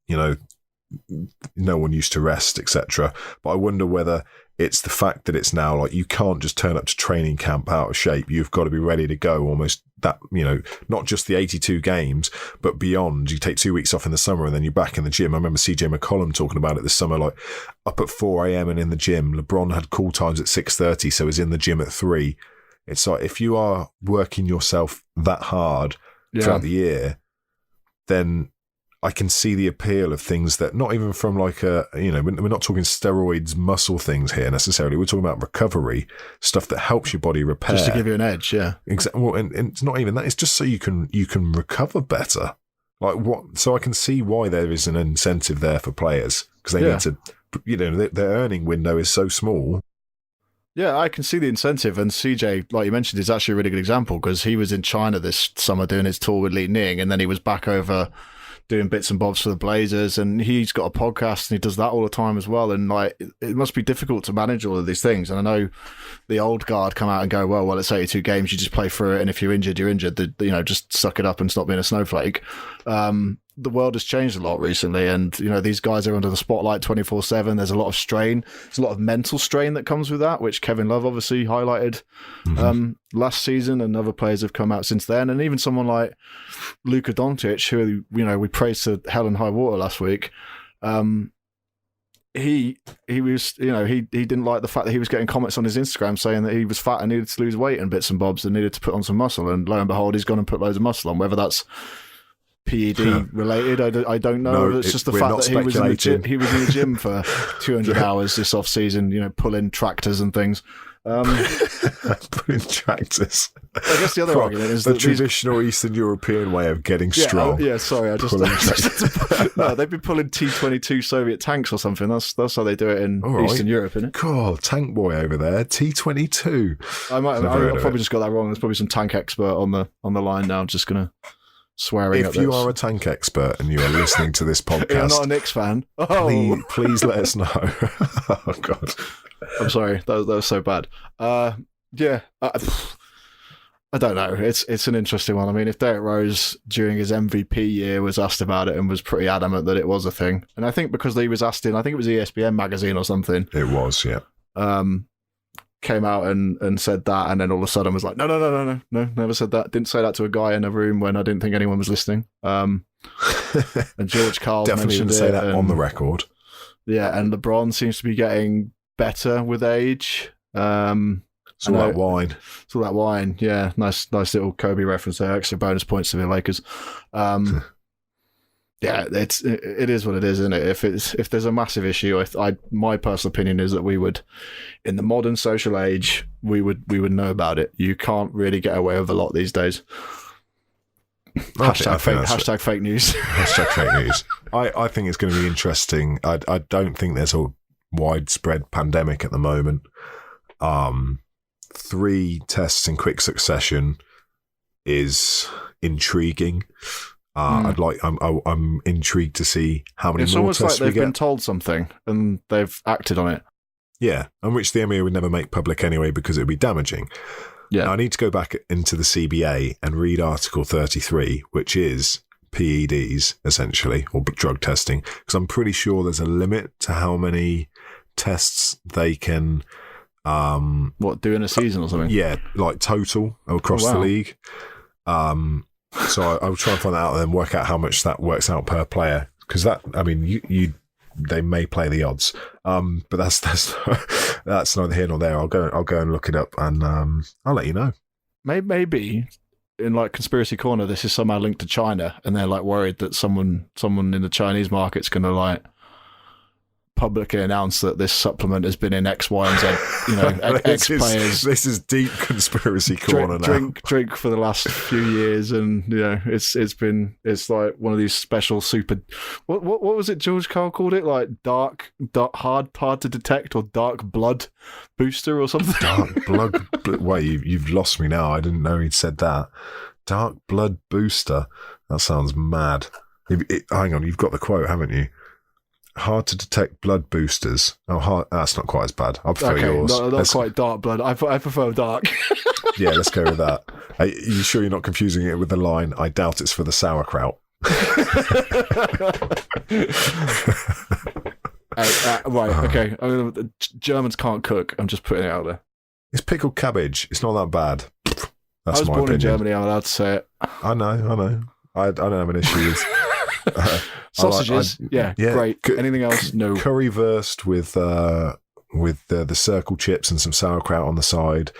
no one used to rest, etc. But I wonder whether it's the fact that it's now like you can't just turn up to training camp out of shape. You've got to be ready to go almost that, not just the 82 games, but beyond. You take 2 weeks off in the summer and then you're back in the gym. I remember CJ McCollum talking about it this summer, like up at 4 a.m. and in the gym. LeBron had call times at 6:30, so he's in the gym at 3. It's like if you are working yourself that hard throughout the year, then I can see the appeal of things that not even from like we're not talking steroids, muscle things here necessarily. We're talking about recovery, stuff that helps your body repair. Just to give you an edge, yeah. Exactly. Well, and it's not even that. It's just so you can recover better. Like what? So I can see why there is an incentive there for players because they need to, their earning window is so small. Yeah, I can see the incentive, and CJ, like you mentioned, is actually a really good example because he was in China this summer doing his tour with Li Ning, and then he was back over doing bits and bobs for the Blazers, and he's got a podcast and he does that all the time as well. And like, it must be difficult to manage all of these things. And I know the old guard come out and go, well, it's 82 games, you just play through it, and if you're injured, you're injured. Just suck it up and stop being a snowflake. The world has changed a lot recently, and these guys are under the spotlight 24/7. There's a lot of strain. There's a lot of mental strain that comes with that, which Kevin Love obviously highlighted last season, and other players have come out since then. And even someone like Luka Doncic, who we praised to hell and high water last week. He was he didn't like the fact that he was getting comments on his Instagram saying that he was fat and needed to lose weight and bits and bobs and needed to put on some muscle. And lo and behold, he's gone and put loads of muscle on. Whether that's PED related, I don't know. No, it's just the fact that he was in the gym for 200 hours this off season, pulling tractors and things. Pulling tractors. I guess the other argument is the that traditional Eastern European way of getting strong. Sorry, no, they've been pulling T-22 Soviet tanks or something. That's how they do it in Eastern Europe, isn't it? God, tank boy over there, T-22. I probably just got that wrong. There's probably some tank expert on the line now. I'm just gonna swearing. If you are a tank expert and you are listening to this podcast, you're not a Knicks fan. Please let us know. Oh God. I'm sorry, that was so bad. I don't know. It's an interesting one. I mean, if Derrick Rose during his MVP year was asked about it and was pretty adamant that it was a thing, and I think because he was asked in, I think it was ESPN magazine or something. It was, yeah. Came out and said that, and then all of a sudden was like, no, never said that. Didn't say that to a guy in a room when I didn't think anyone was listening. And George Karl definitely mentioned didn't say it, that on the record. Yeah, and LeBron seems to be getting better with age. It's all that wine. It's all that wine. Yeah, nice little Kobe reference there. Extra bonus points to the Lakers. Yeah, it is what it is, isn't it? If there's a massive issue, my personal opinion is that we would, in the modern social age, we would know about it. You can't really get away with a lot these days. Hashtag fake news. Hashtag fake news. I think it's going to be interesting. I don't think there's a widespread pandemic at the moment. 3 tests in quick succession is intriguing. I'm intrigued to see how many more tests we get. It's almost like they've been told something and they've acted on it. Yeah, and which the NBA would never make public anyway because it would be damaging. Yeah, now, I need to go back into the CBA and read Article 33, which is PEDs essentially, or drug testing, because I'm pretty sure there's a limit to how many tests they can. Do in a season or something? Yeah, like total across the league. So I'll try and find that out and then work out how much that works out per player. Because they may play the odds, but that's neither here nor there. I'll go and look it up, and I'll let you know. Maybe in like Conspiracy Corner, this is somehow linked to China, and they're like worried that someone in the Chinese market's going to like publicly announce that this supplement has been in X, Y, and Z, you know, X players. This is deep conspiracy corner now. Drink for the last few years, and you know, it's like one of these special super. What was it? George Carl called it, like dark, hard to detect, or dark blood booster or something. Dark blood. Wait, you've lost me now. I didn't know he'd said that. Dark blood booster. That sounds mad. Hang on, you've got the quote, haven't you? Hard to detect blood boosters. That's not quite as bad. I prefer yours. Not quite dark blood. I prefer dark. Yeah, let's go with that. Are you sure you're not confusing it with the line, I doubt it's for the sauerkraut? Right, okay. Germans can't cook. I'm just putting it out there. It's pickled cabbage. It's not that bad. That's I was my born opinion. in Germany. I'm allowed to say it. I know. I don't have an issue with sausages. Great. Anything else? No. Currywurst with the circle chips and some sauerkraut on the side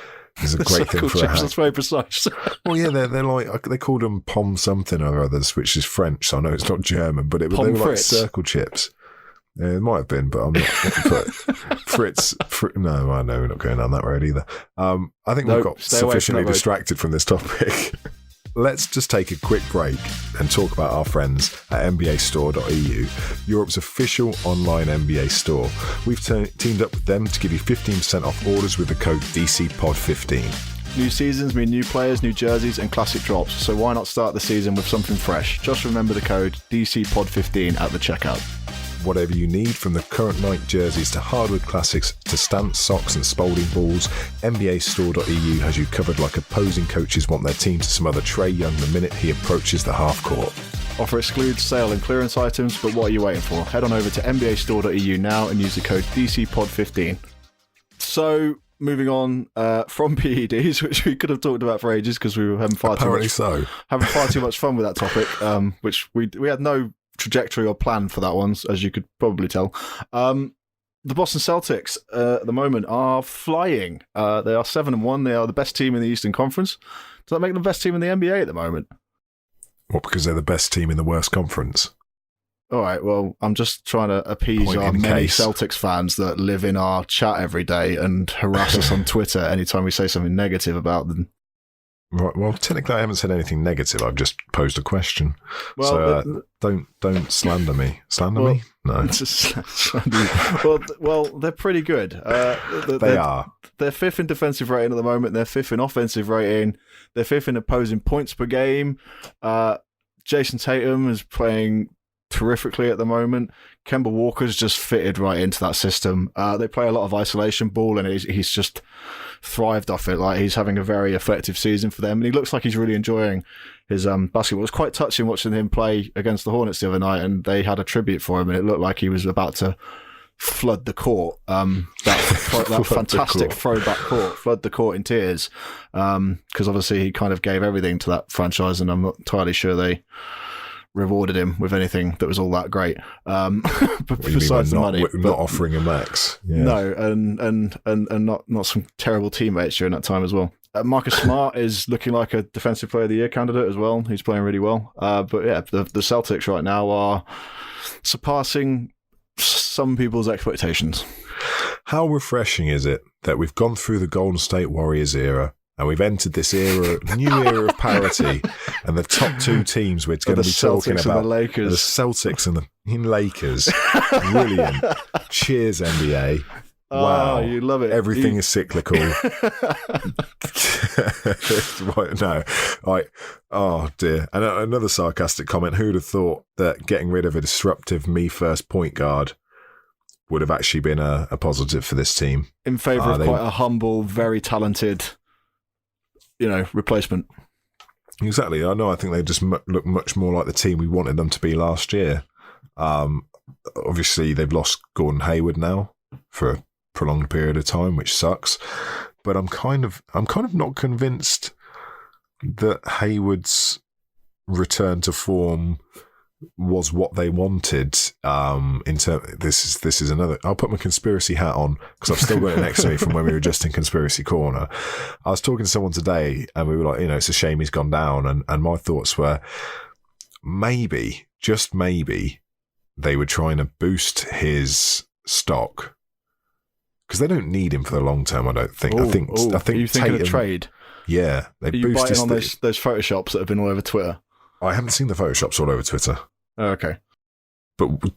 is a great thing for a hack. That's very precise. Well, yeah, they're like, they called them pom something or others, which is French. So I know it's not German, but they were like circle chips. Yeah, it might have been, but I'm not. Fritz. No, I know we're not going down that road either. I think we've got sufficiently distracted from this topic. Let's just take a quick break and talk about our friends at NBAstore.eu, Europe's official online NBA store. We've teamed up with them to give you 15% off orders with the code DCPOD15. New seasons mean new players, new jerseys, and classic drops, so why not start the season with something fresh? Just remember the code DCPOD15 at the checkout. Whatever you need, from the current night jerseys to hardwood classics to stance, socks and Spalding balls, NBAstore.eu has you covered like opposing coaches want their team to smother Trae Young the minute he approaches the half court. Offer excludes sale and clearance items, but what are you waiting for? Head on over to NBAstore.eu now and use the code DCPOD15. So, moving on from PEDs, which we could have talked about for ages because we were having far too much fun with that topic, which we had no trajectory or plan for that one, as you could probably tell. The Boston Celtics at the moment are flying. They are 7-1. They are the best team in the Eastern Conference. Does that make them the best team in the NBA at the moment? What, because they're the best team in the worst conference? All right, well, I'm just trying to appease our many Celtics fans that live in our chat every day and harass us on Twitter anytime we say something negative about them. Right. Well, technically, I haven't said anything negative. I've just posed a question. Well, so don't slander me. Slander me? No. well, they're pretty good. They are. They're fifth in defensive rating at the moment. They're fifth in offensive rating. They're fifth in opposing points per game. Jason Tatum is playing terrifically at the moment. Kemba Walker's just fitted right into that system. They play a lot of isolation ball, and he's just thrived off it. Like, he's having a very effective season for them, and he looks like he's really enjoying his basketball. It was quite touching watching him play against the Hornets the other night, and they had a tribute for him, and it looked like he was about to flood the court. That fantastic throwback court, flood the court in tears, because obviously he kind of gave everything to that franchise, and I'm not entirely sure they rewarded him with anything that was all that great. But besides the money, not offering a max. Yeah. No, and not some terrible teammates during that time as well. Marcus Smart is looking like a Defensive Player of the Year candidate as well. He's playing really well. But yeah, the Celtics right now are surpassing some people's expectations. How refreshing is it that we've gone through the Golden State Warriors era, and we've entered this new era of parity, and the top two teams we're going to be talking about, the Lakers. The Celtics and the Lakers. Brilliant. Cheers, NBA. Wow, you love it. Everything is cyclical. Right, no. Right. Oh, dear. And another sarcastic comment. Who'd have thought that getting rid of a disruptive me-first point guard would have actually been a positive for this team? In favour of quite a humble, very talented, replacement. Exactly. I know. I think they just look much more like the team we wanted them to be last year. Obviously, they've lost Gordon Hayward now for a prolonged period of time, which sucks. But I'm kind of not convinced that Hayward's return to form was what they wanted. This is another. I'll put my conspiracy hat on because I've still got it next to me from when we were just in Conspiracy Corner. I was talking to someone today, and we were like, it's a shame he's gone down. And my thoughts were, maybe, just maybe, they were trying to boost his stock because they don't need him for the long term. I don't think. Ooh, I think. Are you thinking Tatum, of trade? Yeah, they Are you boost biting his on those photoshops that have been all over Twitter? I haven't seen the photoshops all over Twitter. Oh, okay. But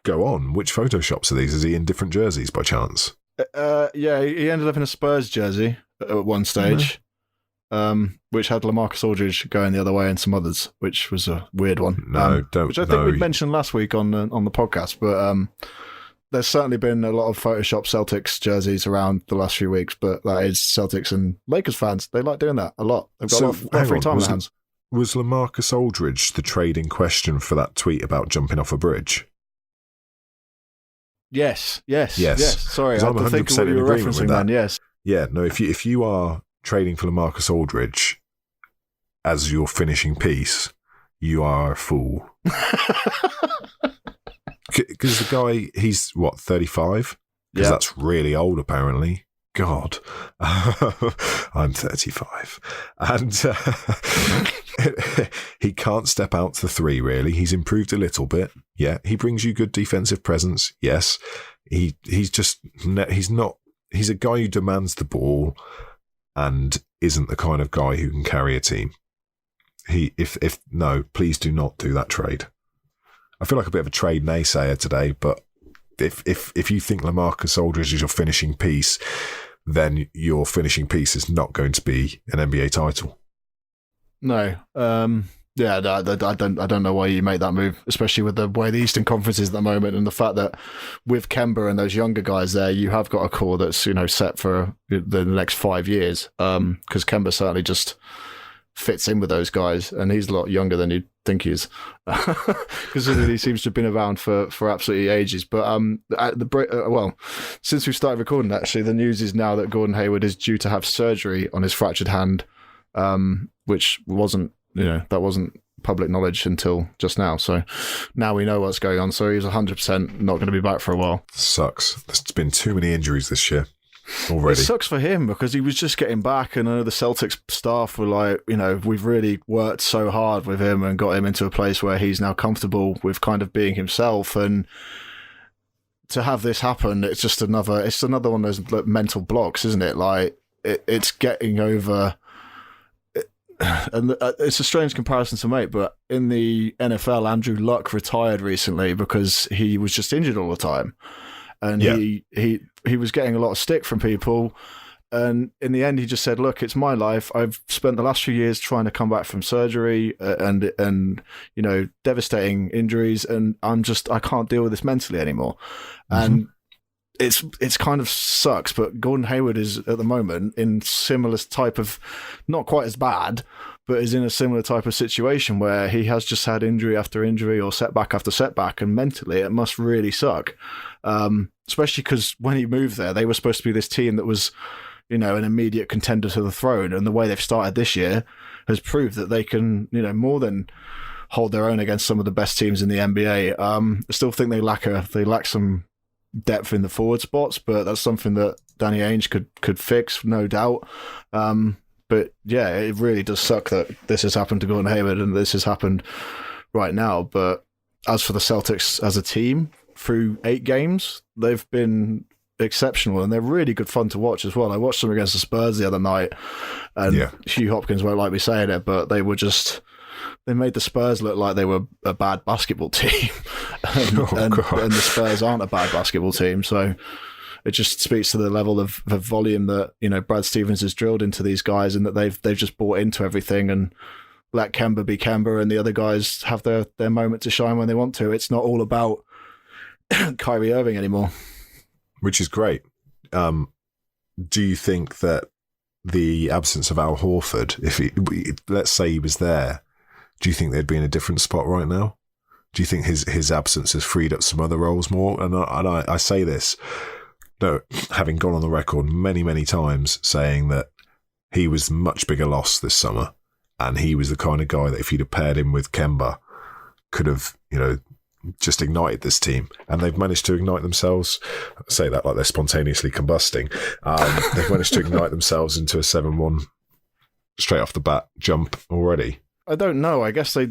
go on. Which photoshops are these? Is he in different jerseys by chance? Yeah, he ended up in a Spurs jersey at one stage, which had LaMarcus Aldridge going the other way and some others, which was a weird one. No, don't. Which I think we mentioned last week on the podcast, but there's certainly been a lot of Photoshop Celtics jerseys around the last few weeks, but that is Celtics and Lakers fans. They like doing that a lot. They've got a lot of free time on their hands. Was LaMarcus Aldridge the trade in question for that tweet about jumping off a bridge? Yes. Sorry, I I'm had to think of what you were referencing then, yes. Yeah, no, if you are trading for LaMarcus Aldridge as your finishing piece, you are a fool. Because the guy, he's, 35? Because that's really old, apparently. God. I'm 35. And he can't step out to the three, really. He's improved a little bit. Yeah. He brings you good defensive presence. Yes. He's a guy who demands the ball and isn't the kind of guy who can carry a team. No, please do not do that trade. I feel like a bit of a trade naysayer today, but if you think LaMarcus Aldridge is your finishing piece, then your finishing piece is not going to be an NBA title. No. Yeah, I don't know why you make that move, especially with the way the Eastern Conference is at the moment, and the fact that with Kemba and those younger guys there, you have got a core that's set for the next 5 years. Because Kemba certainly just fits in with those guys, and he's a lot younger than you'd think he is, considering he seems to have been around for absolutely ages. But since we started recording, actually, the news is now that Gordon Hayward is due to have surgery on his fractured hand, which wasn't public knowledge until just now. So now we know what's going on. So he's 100% not going to be back for a while. Sucks. There's been too many injuries this year already. It sucks for him because he was just getting back, and the Celtics staff were like, we've really worked so hard with him and got him into a place where he's now comfortable with kind of being himself. And to have this happen, it's another one of those mental blocks, isn't it? Like it's getting over. And it's a strange comparison to make, but in the NFL, Andrew Luck retired recently because he was just injured all the time. And he was getting a lot of stick from people. And in the end, he just said, look, it's my life. I've spent the last few years trying to come back from surgery and devastating injuries. And I can't deal with this mentally anymore. Mm-hmm. And it's kind of sucks, but Gordon Hayward is at the moment in similar type of, not quite as bad, but is in a similar type of situation where he has just had injury after injury or setback after setback, and mentally it must really suck. Especially because when he moved there, they were supposed to be this team that was, an immediate contender to the throne, and the way they've started this year has proved that they can, more than hold their own against some of the best teams in the NBA. I still think they lack some depth in the forward spots, but that's something that Danny Ainge could fix, no doubt. But yeah, it really does suck that this has happened to Gordon Hayward and this has happened right now. But as for the Celtics as a team, through 8 games, they've been exceptional, and they're really good fun to watch as well. I watched them against the Spurs the other night, and Hugh Hopkins won't like me saying it, but they made the Spurs look like they were a bad basketball team. and the Spurs aren't a bad basketball team. So it just speaks to the level of volume that, Brad Stevens has drilled into these guys, and that they've just bought into everything and let Kemba be Kemba and the other guys have their moment to shine when they want to. It's not all about Kyrie Irving anymore. Which is great. Do you think that the absence of Al Horford, let's say he was there, do you think they'd be in a different spot right now? Do you think his absence has freed up some other roles more? And I say this, having gone on the record many, many times saying that he was a much bigger loss this summer, and he was the kind of guy that if you'd have paired him with Kemba, could have, just ignited this team. And they've managed to ignite themselves. I say that like they're spontaneously combusting. They've managed to ignite themselves into a 7-1 straight off the bat jump already. I don't know. I guess they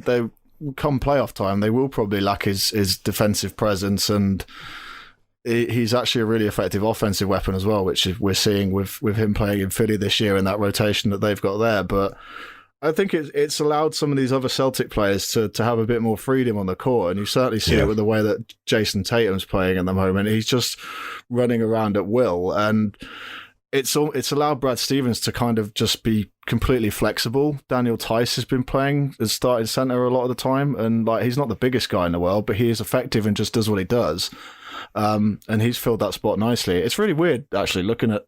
come playoff time, they will probably lack his defensive presence, and he's actually a really effective offensive weapon as well, which we're seeing with him playing in Philly this year in that rotation that they've got there. But I think it's allowed some of these other Celtic players to have a bit more freedom on the court, and you certainly see it with the way that Jason Tatum's playing at the moment. He's just running around at will, and it's allowed Brad Stevens to kind of just be completely flexible. Daniel Tice has been playing as starting centre a lot of the time, and like he's not the biggest guy in the world, but he is effective and just does what he does. And he's filled that spot nicely. It's really weird actually looking at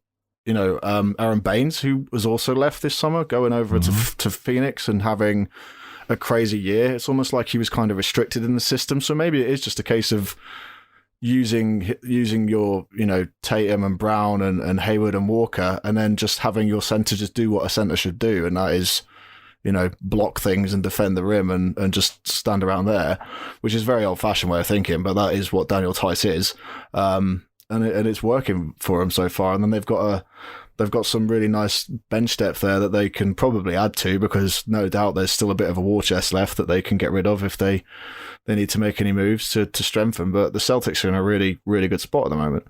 Aaron Baines, who was also left this summer, going over to Phoenix and having a crazy year. It's almost like he was kind of restricted in the system. So maybe it is just a case of using your, Tatum and Brown and Hayward and Walker, and then just having your centre just do what a centre should do. And that is, block things and defend the rim and just stand around there, which is very old fashioned way of thinking, but that is what Daniel Tice is. And it's working for them so far. And then they've got some really nice bench depth there that they can probably add to, because no doubt there's still a bit of a war chest left that they can get rid of if they need to make any moves to strengthen. But the Celtics are in a really, really good spot at the moment.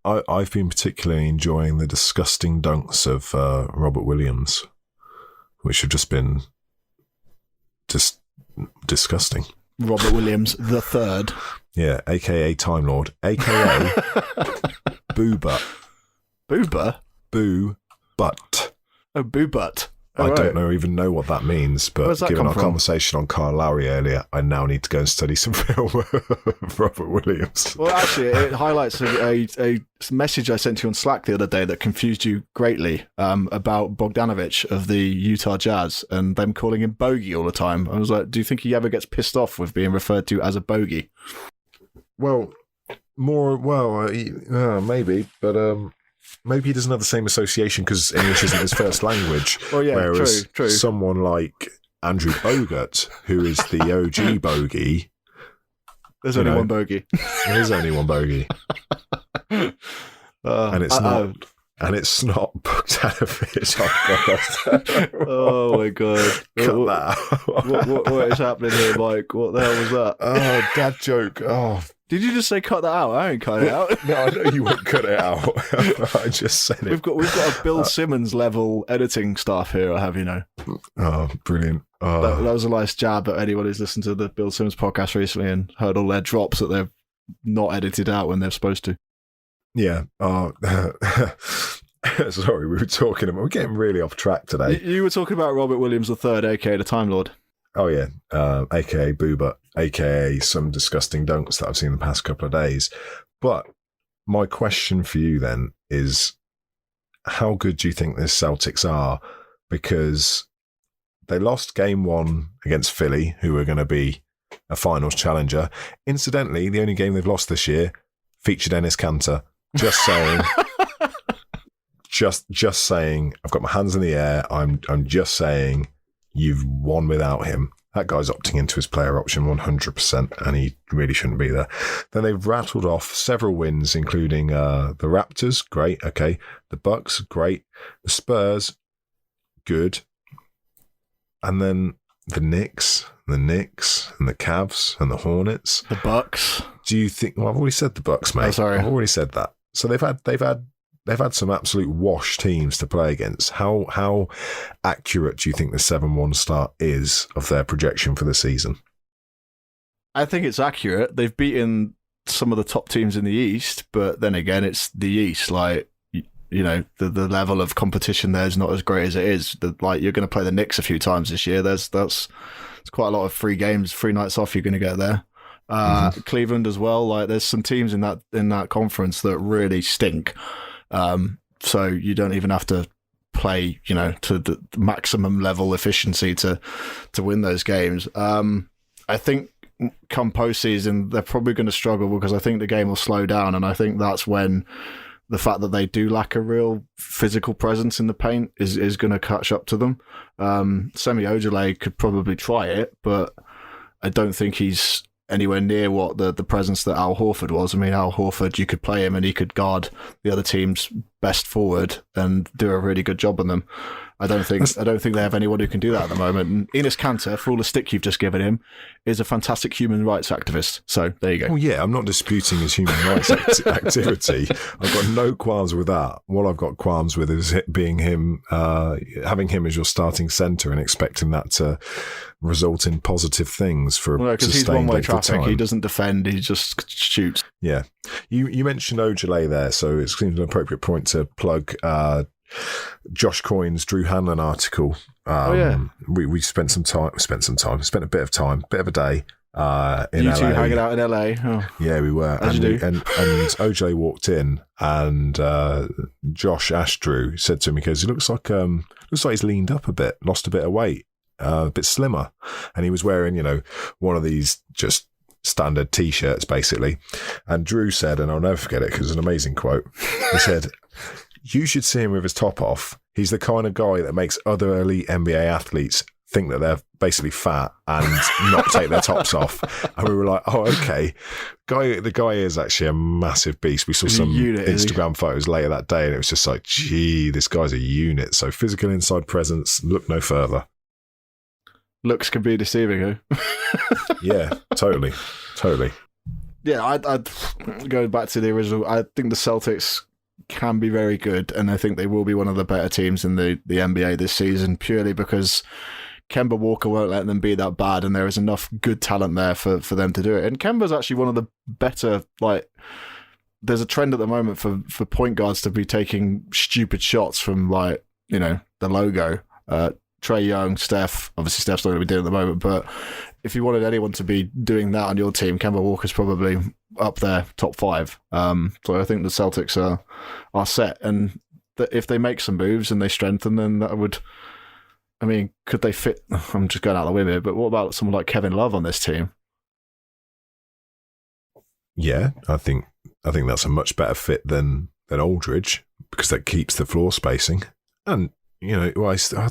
I've been particularly enjoying the disgusting dunks of Robert Williams, which have just been just disgusting. Robert Williams the third. Yeah, a.k.a. Time Lord, a.k.a. Boo-Butt. Boo-Butt? Boo-Butt. Oh, Boo-Butt. I don't even know what that means, but given our conversation on Kyle Lowry earlier, I now need to go and study some film of Robert Williams. Well, actually, it highlights a message I sent you on Slack the other day that confused you greatly about Bogdanovic of the Utah Jazz and them calling him Bogey all the time. I was like, do you think he ever gets pissed off with being referred to as a bogey? Well, maybe, but maybe he doesn't have the same association because English isn't his first language. Well, yeah, whereas true. Someone like Andrew Bogut, who is the OG bogey. There's only one bogey. There is only one bogey. And it's not. And it's not Bogdanovic. Oh my god! Cut that out. What is happening here, Mike? What the hell was that? Oh, dad joke. Oh, did you just say cut that out? I ain't cut it out. No, I know you won't cut it out. I just said it. We've got a Bill Simmons level editing staff here. I have, Oh, brilliant! That was a nice jab at anyone who's listened to the Bill Simmons podcast recently and heard all their drops that they've not edited out when they're supposed to. Yeah. Sorry, we we're getting really off track today. You were talking about Robert Williams III, aka the Time Lord. Oh yeah, aka Booba, aka some disgusting dunks that I've seen the past couple of days. But my question for you then is, how good do you think the Celtics are? Because they lost game 1 against Philly, who are going to be a finals challenger. Incidentally, the only game they've lost this year featured Enes Kanter. Just saying. just saying. I've got my hands in the air. I'm just saying you've won without him. That guy's opting into his player option 100%, and he really shouldn't be there. Then they've rattled off several wins, including the Raptors, great, okay. The Bucks, great. The Spurs, good. And then the Knicks, and the Cavs, and the Hornets. The Bucks. Do you think? Well, I've already said the Bucks, mate. Oh, sorry. I've already said that. So they've had some absolute wash teams to play against. How accurate do you think the 7-1 start is of their projection for the season? I think it's accurate. They've beaten some of the top teams in the East, but then again, it's the East. Like, the level of competition there is not as great as it is. You're going to play the Knicks a few times this year. That's quite a lot of free games, free nights off you're going to get there. Cleveland as well. Like, there's some teams in that conference that really stink. So you don't even have to play, to the maximum level efficiency to win those games. I think come postseason, they're probably going to struggle because I think the game will slow down, and I think that's when the fact that they do lack a real physical presence in the paint is going to catch up to them. Semi Ojeleye could probably try it, but I don't think he's anywhere near what the presence that Al Horford was. I mean, Al Horford, you could play him and he could guard the other team's best forward and do a really good job on them. I don't think they have anyone who can do that at the moment. And Enes Kanter, for all the stick you've just given him, is a fantastic human rights activist. So there you go. Well, yeah, I'm not disputing his human rights activity. I've got no qualms with that. What I've got qualms with is it being him, having him as your starting centre and expecting that to result in positive things for well, a because he's sustained one-way length of traffic. time. He doesn't defend. He just shoots. Yeah. You mentioned Ojale there, so it seems an appropriate point to plug Josh Coyne's Drew Hanlon article. We spent a bit of a day in you LA. two hanging out in LA. Oh. Yeah, we were. As you do. And OJ walked in, and Josh Ashdrew said to him, he goes, "He looks like he's leaned up a bit, lost a bit of weight, a bit slimmer," and he was wearing, one of these just standard T-shirts, basically. And Drew said, and I'll never forget it because it's an amazing quote. He said, "You should see him with his top off. He's the kind of guy that makes other elite NBA athletes think that they're basically fat and not take their tops off." And we were like, "Oh, okay." The guy is actually a massive beast. We saw some Instagram photos later that day, and it was just like, gee, this guy's a unit. So physical inside presence, look no further. Looks can be deceiving, huh? Yeah, totally. Yeah, I'd go back to the original. I think the Celtics can be very good, and I think they will be one of the better teams in the NBA this season, purely because Kemba Walker won't let them be that bad, and there is enough good talent there for them to do it. And Kemba's actually one of the better, there's a trend at the moment for point guards to be taking stupid shots from, the logo. Trae Young, Steph, obviously Steph's not going to be doing it at the moment, but if you wanted anyone to be doing that on your team, Kemba Walker's probably up there, top 5. So I think the Celtics are set, and if they make some moves and they strengthen, then that would, could they fit? I'm just going out of the way here, but what about someone like Kevin Love on this team? Yeah, I think that's a much better fit than Aldridge, because that keeps the floor spacing. And I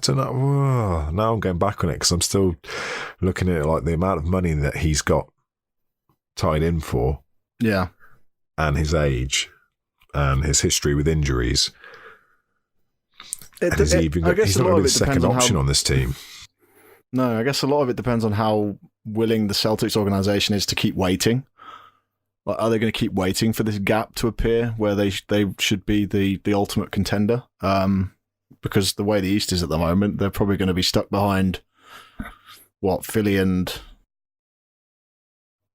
don't know. Whoa, now I'm going back on it because I'm still looking at it like the amount of money that he's got tied in for. Yeah. And his age and his history with injuries. He's not going to be the second option on this team. No, I guess a lot of it depends on how willing the Celtics organisation is to keep waiting. Are they going to keep waiting for this gap to appear where they should be the ultimate contender? Because the way the East is at the moment, they're probably going to be stuck behind, Philly and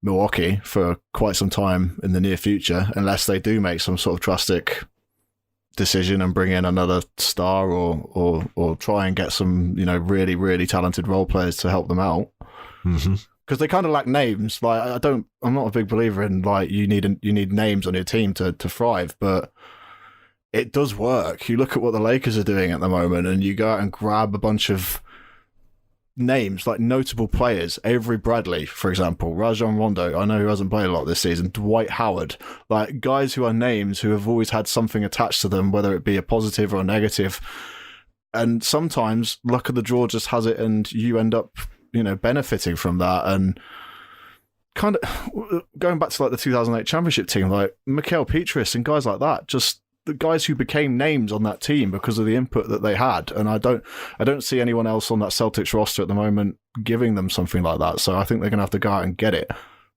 Milwaukee for quite some time in the near future, unless they do make some sort of drastic decision and bring in another star or try and get some, really, really talented role players to help them out. Mm-hmm. Because they kind of lack names. I'm not a big believer in you need names on your team to thrive, but it does work. You look at what the Lakers are doing at the moment, and you go out and grab a bunch of names, like notable players. Avery Bradley, for example, Rajon Rondo, I know who hasn't played a lot this season, Dwight Howard, guys who are names who have always had something attached to them, whether it be a positive or a negative. And sometimes luck of the draw just has it, and you end up, benefiting from that. And kind of going back to the 2008 championship team, like Mikal Petrus and guys like that, just the guys who became names on that team because of the input that they had. And I don't see anyone else on that Celtics roster at the moment giving them something like that. So I think they're going to have to go out and get it.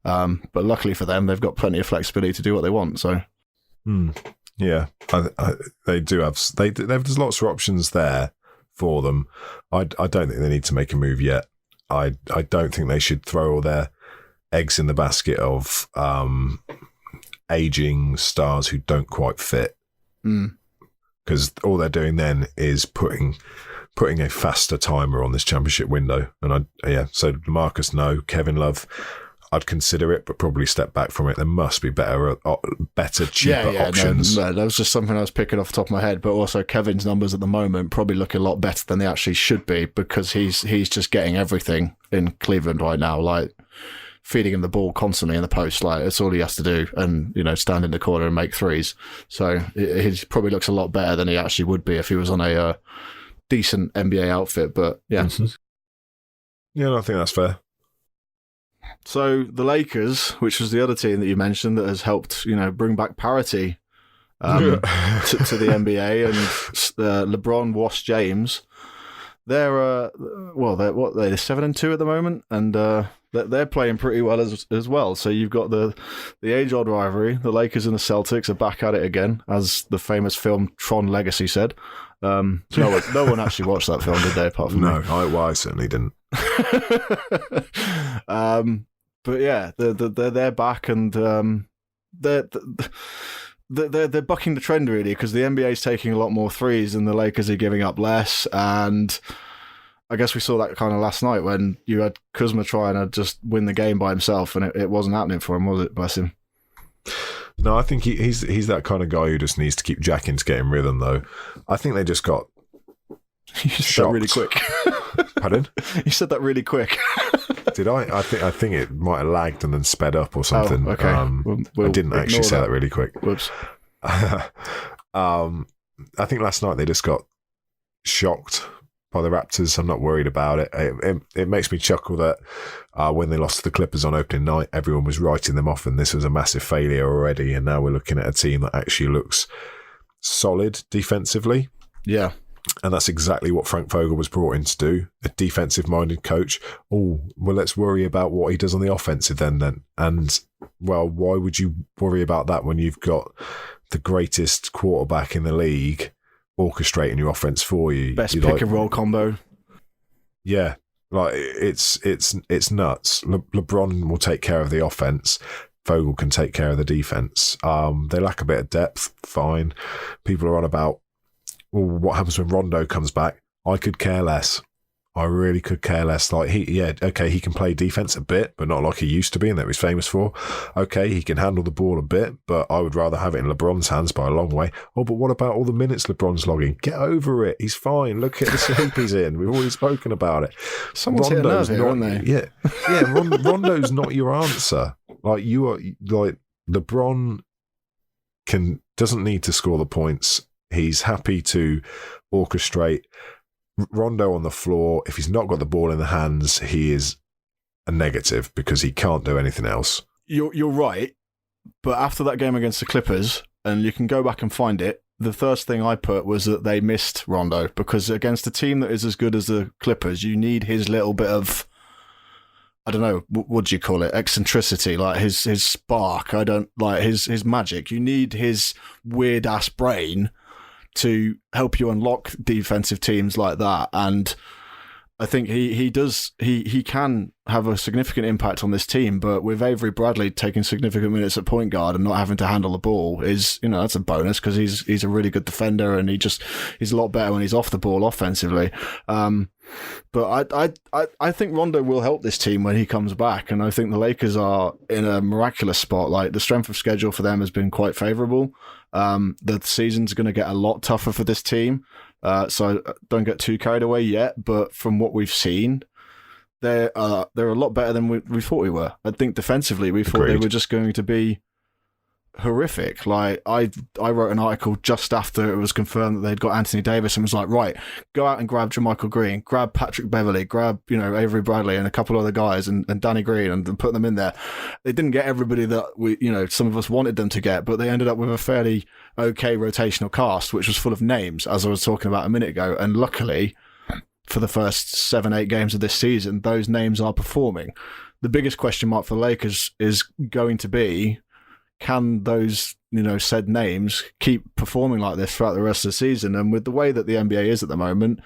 But luckily for them, they've got plenty of flexibility to do what they want. So, yeah, they do have. There's lots of options there for them. I don't think they need to make a move yet. I don't think they should throw all their eggs in the basket of aging stars who don't quite fit. Because all they're doing then is putting a faster timer on this championship window. And so Marcus, no. Kevin Love, I'd consider it, but probably step back from it. There must be better, cheaper options. No, that was just something I was picking off the top of my head. But also Kevin's numbers at the moment probably look a lot better than they actually should be, because he's just getting everything in Cleveland right now. Feeding him the ball constantly in the post, that's all he has to do, and stand in the corner and make threes. So he probably looks a lot better than he actually would be if he was on a decent NBA outfit. But yeah, I think that's fair. So the Lakers, which was the other team that you mentioned that has helped, bring back parity to the NBA, and LeBron washed James they're 7-2 at the moment, and they're playing pretty well as well. So you've got the age-old rivalry. The Lakers and the Celtics are back at it again, as the famous film Tron Legacy said. No one actually watched that film, did they? Apart from me? I certainly didn't. But yeah, they're back, and they're bucking the trend really, because the NBA is taking a lot more threes and the Lakers are giving up less. And I guess we saw that kind of last night when you had Kuzma trying to just win the game by himself, and it wasn't happening for him, was it? Bless him. No, I think he's that kind of guy who just needs to keep jacking to get in rhythm, though. I think they just got You said that really quick. Pardon? You said that really quick. Did I? I think it might have lagged and then sped up or something. Oh, okay. I didn't actually say that really quick. Whoops. I think last night they just got shocked by the Raptors. I'm not worried about it. It makes me chuckle that when they lost to the Clippers on opening night, everyone was writing them off and this was a massive failure already, and now we're looking at a team that actually looks solid defensively. Yeah. And that's exactly what Frank Vogel was brought in to do, a defensive-minded coach. Oh, well, let's worry about what he does on the offensive then. And, well, why would you worry about that when you've got the greatest quarterback in the league orchestrating your offense for you? Best pick-and-roll combo. Yeah, like it's nuts. LeBron will take care of the offense. Vogel can take care of the defense. They lack a bit of depth, fine. People are on about, well, what happens when Rondo comes back? I could care less. I really could care less. Like he can play defense a bit, but not like he used to be, and that he was famous for. Okay, he can handle the ball a bit, but I would rather have it in LeBron's hands by a long way. Oh, but what about all the minutes LeBron's logging? Get over it. He's fine. Look at the shape he's in. We've already spoken about it. Someone's hit a nerve here, haven't they? Yeah. Rondo's not your answer. Like you are. Like LeBron doesn't need to score the points. He's happy to orchestrate. Rondo on the floor, if he's not got the ball in the hands, he is a negative because he can't do anything else. You're right, but after that game against the Clippers, and you can go back and find it, the first thing I put was that they missed Rondo, because against a team that is as good as the Clippers, you need his little bit of, I don't know, what do you call it? Eccentricity, like his spark. I don't like his magic. You need his weird ass brain to help you unlock defensive teams like that. And I think he can have a significant impact on this team, but with Avery Bradley taking significant minutes at point guard and not having to handle the ball is, that's a bonus, because he's a really good defender, and he's a lot better when he's off the ball offensively. But I think Rondo will help this team when he comes back, and I think the Lakers are in a miraculous spot. Like, the strength of schedule for them has been quite favourable. The season's going to get a lot tougher for this team, so don't get too carried away yet. But from what we've seen, they're a lot better than we thought we were. I think defensively, we thought they were just going to be horrific. Like, I wrote an article just after it was confirmed that they'd got Anthony Davis, and was like, right, go out and grab JaMychal Green, grab Patrick Beverley, grab Avery Bradley and a couple other guys, and Danny Green, and put them in there. They didn't get everybody that some of us wanted them to get, but they ended up with a fairly okay rotational cast, which was full of names, as I was talking about a minute ago. And luckily, for the first 7-8 games of this season, those names are performing. The biggest question mark for the Lakers is going to be, can those, said names keep performing like this throughout the rest of the season? And with the way that the NBA is at the moment,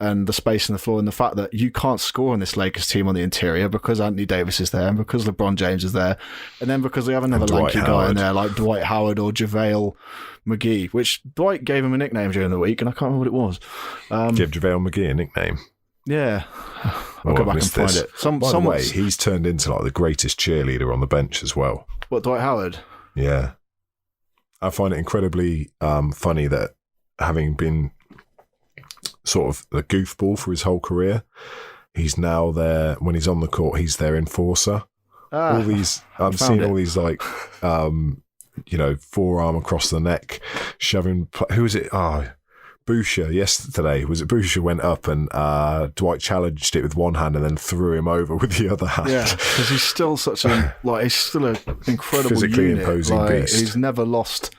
and the space on the floor, and the fact that you can't score in this Lakers team on the interior because Anthony Davis is there, and because LeBron James is there, and then because they have another lanky guy in there like Dwight Howard or JaVale McGee, which Dwight gave him a nickname during the week, and I can't remember what it was. Give JaVale McGee a nickname? Yeah. I'll go back and find it. By the way, he's turned into like the greatest cheerleader on the bench as well. What, Dwight Howard? Yeah. I find it incredibly funny that, having been sort of a goofball for his whole career, he's now there, when he's on the court, he's their enforcer. All these, I'm seeing all these like, forearm across the neck, shoving, who is it? Boucher yesterday. Was it Boucher went up and Dwight challenged it with one hand and then threw him over with the other hand? Yeah, because he's still he's still an incredible physically unit. imposing beast. He's never lost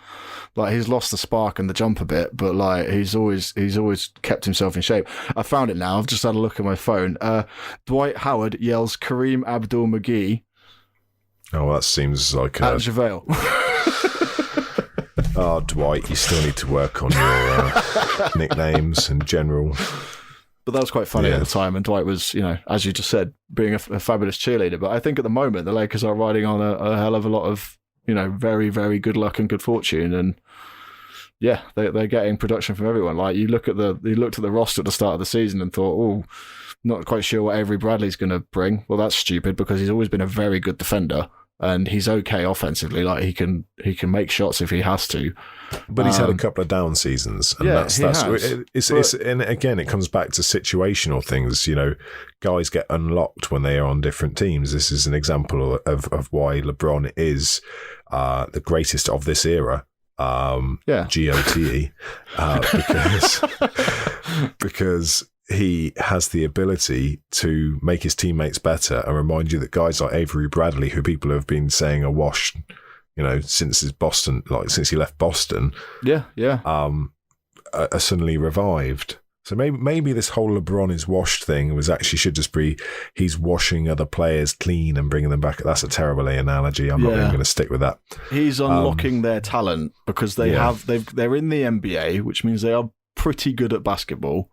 Like, he's lost the spark and the jump a bit, but like he's always kept himself in shape. I found it now. I've just had a look at my phone. Dwight Howard yells Kareem Abdul-Magee Oh, that seems like at JaVale. Oh, Dwight, you still need to work on your nicknames in general. But that was quite funny at the time, and Dwight was, as you just said, being a fabulous cheerleader. But I think at the moment, the Lakers are riding on a hell of a lot of, very, very good luck and good fortune. And yeah, they're getting production from everyone. Like, you looked at the roster at the start of the season and thought, oh, not quite sure what Avery Bradley's going to bring. Well, that's stupid, because he's always been a very good defender. And he's okay offensively. Like, he can make shots if he has to. But he's had a couple of down seasons, and and again, it comes back to situational things. Guys get unlocked when they are on different teams. This is an example of why LeBron is the greatest of this era. GOTE, because he has the ability to make his teammates better and remind you that guys like Avery Bradley, who people have been saying are washed, since his Boston, since he left Boston, are suddenly revived. So maybe this whole LeBron is washed thing should just be he's washing other players clean and bringing them back. That's a terrible analogy. I'm not even going to stick with that. He's unlocking their talent, because they're in the NBA, which means they are pretty good at basketball.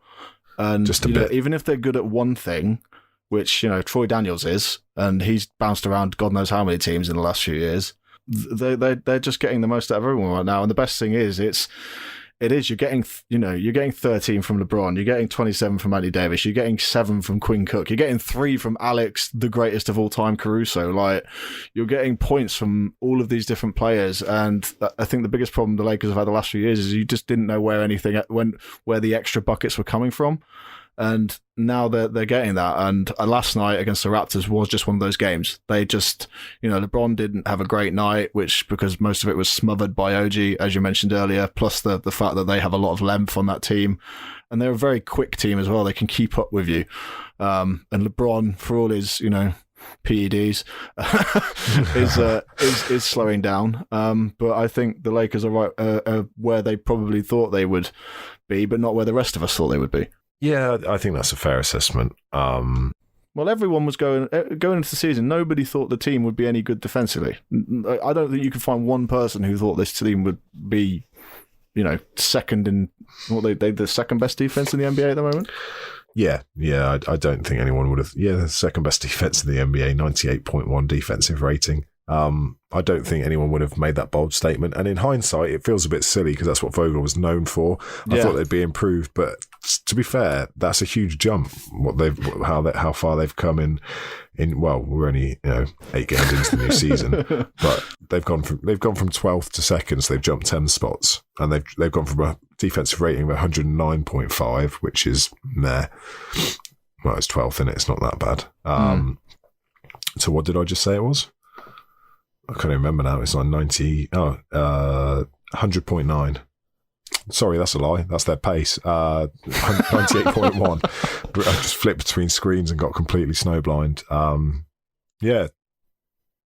And just a bit. Even if they're good at one thing, which Troy Daniels is, and he's bounced around God knows how many teams in the last few years, they're just getting the most out of everyone right now. And the best thing is, you're getting 13 from LeBron, you're getting 27 from Anthony Davis, you're getting 7 from Quinn Cook, you're getting 3 from Alex, the greatest of all time, Caruso. Like, you're getting points from all of these different players. And I think the biggest problem the Lakers have had the last few years is you just didn't know where the extra buckets were coming from. And now they're getting that. And last night against the Raptors was just one of those games. They just, LeBron didn't have a great night, because most of it was smothered by OG, as you mentioned earlier, plus the fact that they have a lot of length on that team. And they're a very quick team as well. They can keep up with you. And LeBron, for all his, PEDs, is slowing down. But I think the Lakers are right where they probably thought they would be, but not where the rest of us thought they would be. Yeah, I think that's a fair assessment. Well, everyone was going into the season. Nobody thought the team would be any good defensively. I don't think you could find one person who thought this team would be, second in they the second best defense in the NBA at the moment. Yeah, I don't think anyone would have. Yeah, the second best defense in the NBA, 98.1 defensive rating. I don't think anyone would have made that bold statement. And in hindsight, it feels a bit silly, because that's what Vogel was known for. I thought they'd be improved, but to be fair, that's a huge jump. How far they've come in. Well, we're only 8 games into the new season, but they've gone from 12th to 2nd, so they've jumped 10 spots, and they've gone from a defensive rating of 109.5, which is meh. Well, it's 12th, and it's not that bad. So what did I just say it was? I can't remember now. It's like 100.9. Sorry, that's a lie. That's their pace. 98.1. I just flipped between screens and got completely snowblind.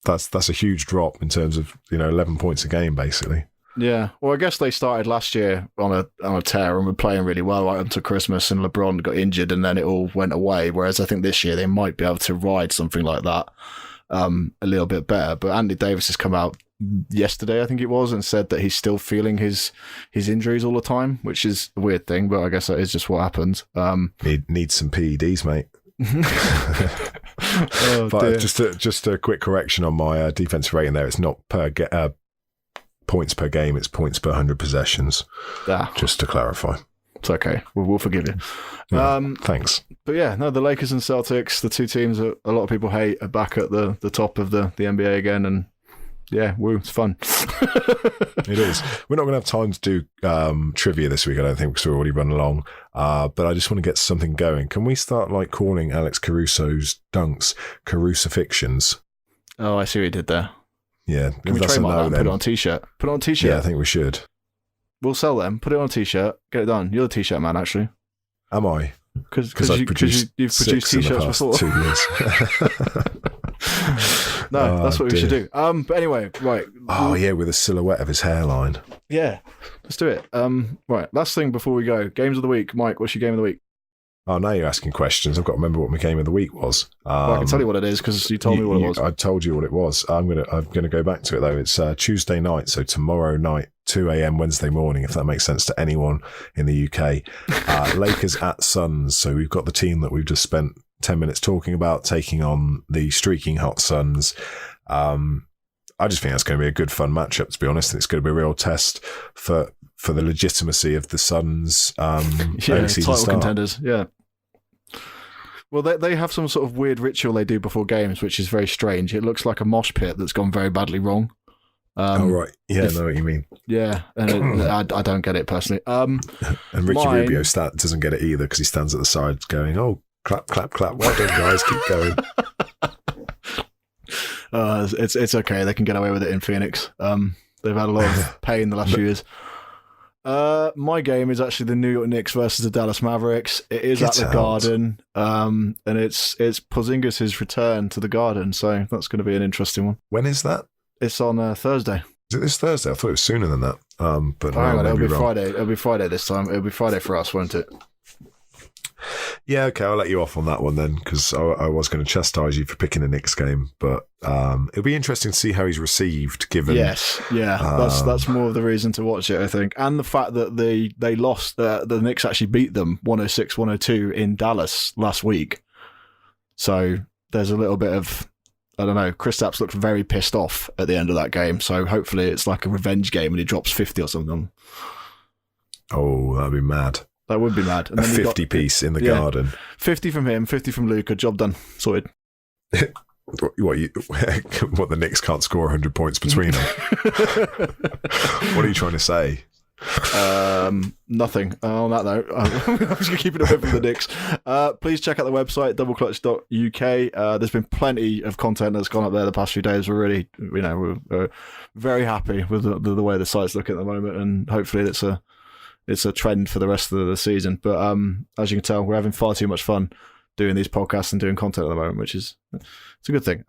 That's a huge drop in terms of 11 points a game, basically. Yeah, well, I guess they started last year on a tear and were playing really well right until Christmas, and LeBron got injured, and then it all went away. Whereas I think this year they might be able to ride something like that a little bit better. But Anthony Davis has come out yesterday, I think it was, and said that he's still feeling his injuries all the time, which is a weird thing, but I guess that is just what happens. Needs some PEDs, mate. But dear. just a quick correction on my defensive rating there. It's not points per game, it's points per 100 possessions. Just to clarify. It's okay. We'll forgive you. Thanks. But yeah, no, the Lakers and Celtics, the two teams that a lot of people hate, are back at the top of the NBA again, and yeah, woo, it's fun. It is. We're not going to have time to do trivia this week, I don't think, because we're already running along. But I just want to get something going. Can we start calling Alex Caruso's dunks Carusifictions? Oh, I see what you did there. Yeah. Can we trademark that and put it on a t-shirt? Put it on a t-shirt. Yeah, I think we should. We'll sell them. Put it on a t-shirt. Get it done. You're the t-shirt man, actually. Am I? Because you've produced t-shirts before. 2 years. No, that's what we should do. But anyway, right. Oh, yeah, with a silhouette of his hairline. Yeah, let's do it. Right, last thing before we go. Games of the week. Mike, what's your game of the week? Oh, now you're asking questions. I've got to remember what my game of the week was. Well, I can tell you what it is because you told me what it was. I told you what it was. I'm gonna go back to it though. It's Tuesday night, so tomorrow night, 2 a.m. Wednesday morning, if that makes sense to anyone in the UK. Lakers at Suns. So we've got the team that we've just spent 10 minutes talking about taking on the streaking hot Suns. I just think that's going to be a good, fun matchup. To be honest, it's going to be a real test for the legitimacy of the Suns. Title contenders. Yeah. Well, they have some sort of weird ritual they do before games, which is very strange. It looks like a mosh pit that's gone very badly wrong. Oh, right. Yeah, I know what you mean. Yeah, and I don't get it personally. And Ricky Rubio doesn't get it either because he stands at the side going, oh, clap, clap, clap. Well done, guys. Keep going. It's okay. They can get away with it in Phoenix. They've had a lot of pain the last few years. My game is actually the New York Knicks versus the Dallas Mavericks. It is at the Garden, and it's Porzingis' return to the Garden, so that's going to be an interesting one. When is that? It's on Thursday. Is it this Thursday? I thought it was sooner than that. But it'll be Friday. It'll be Friday this time. It'll be Friday for us, won't it? Yeah, okay, I'll let you off on that one then, because I was going to chastise you for picking the Knicks game, but it'll be interesting to see how he's received. Given yes, yeah, that's more of the reason to watch it, I think, and the fact that they lost. The Knicks actually beat them 106-102 in Dallas last week, so there's a little bit of, I don't know. Kristaps looked very pissed off at the end of that game, so hopefully it's like a revenge game and he drops 50 or something. Oh, that'd be mad. That would be mad. And a 50-piece in the Garden. 50 from him, 50 from Luka. Job done. Sorted. What the Knicks can't score 100 points between them? What are you trying to say? Nothing. On that note, I'm just going to keep it away from the Knicks. Please check out the website, doubleclutch.uk. There's been plenty of content that's gone up there the past few days. We're really, we're very happy with the way the site's looking at the moment, and hopefully it's a trend for the rest of the season. But as you can tell, we're having far too much fun doing these podcasts and doing content at the moment, which is it's a good thing.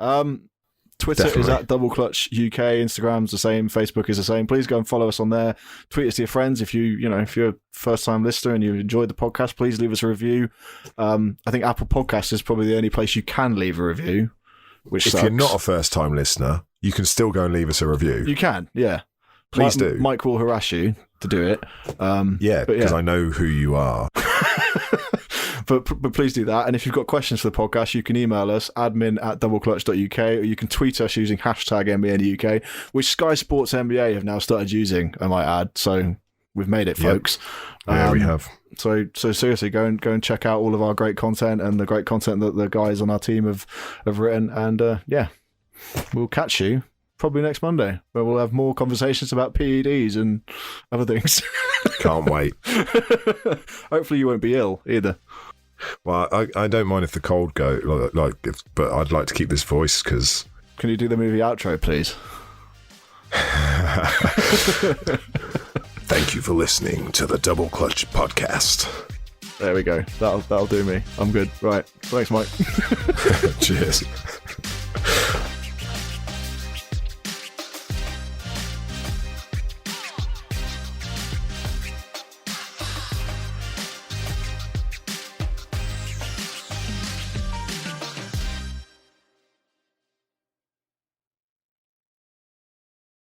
Twitter is at Double Clutch UK. Instagram's the same. Facebook is the same. Please go and follow us on there. Tweet us to your friends. If you're a first time listener and you enjoyed the podcast, please leave us a review. I think Apple Podcasts is probably the only place you can leave a review. Which if you're not a first time listener, you can still go and leave us a review. You can, yeah. Please do. Mike will harass you to do it. Because I know who you are. But please do that. And if you've got questions for the podcast, you can email us, admin@doubleclutch.uk, or you can tweet us using #NBAintheUK, which Sky Sports NBA have now started using, I might add. So we've made it, folks. Yeah, we have. So seriously, go and check out all of our great content and the great content that the guys on our team have written. And we'll catch you probably next Monday, where we'll have more conversations about PEDs and other things. Can't wait. Hopefully you won't be ill either. Well, I don't mind if the cold go, but I'd like to keep this voice because... Can you do the movie outro, please? Thank you for listening to the Double Clutch podcast. There we go. That'll do me. I'm good. Right. Thanks, Mike. Cheers.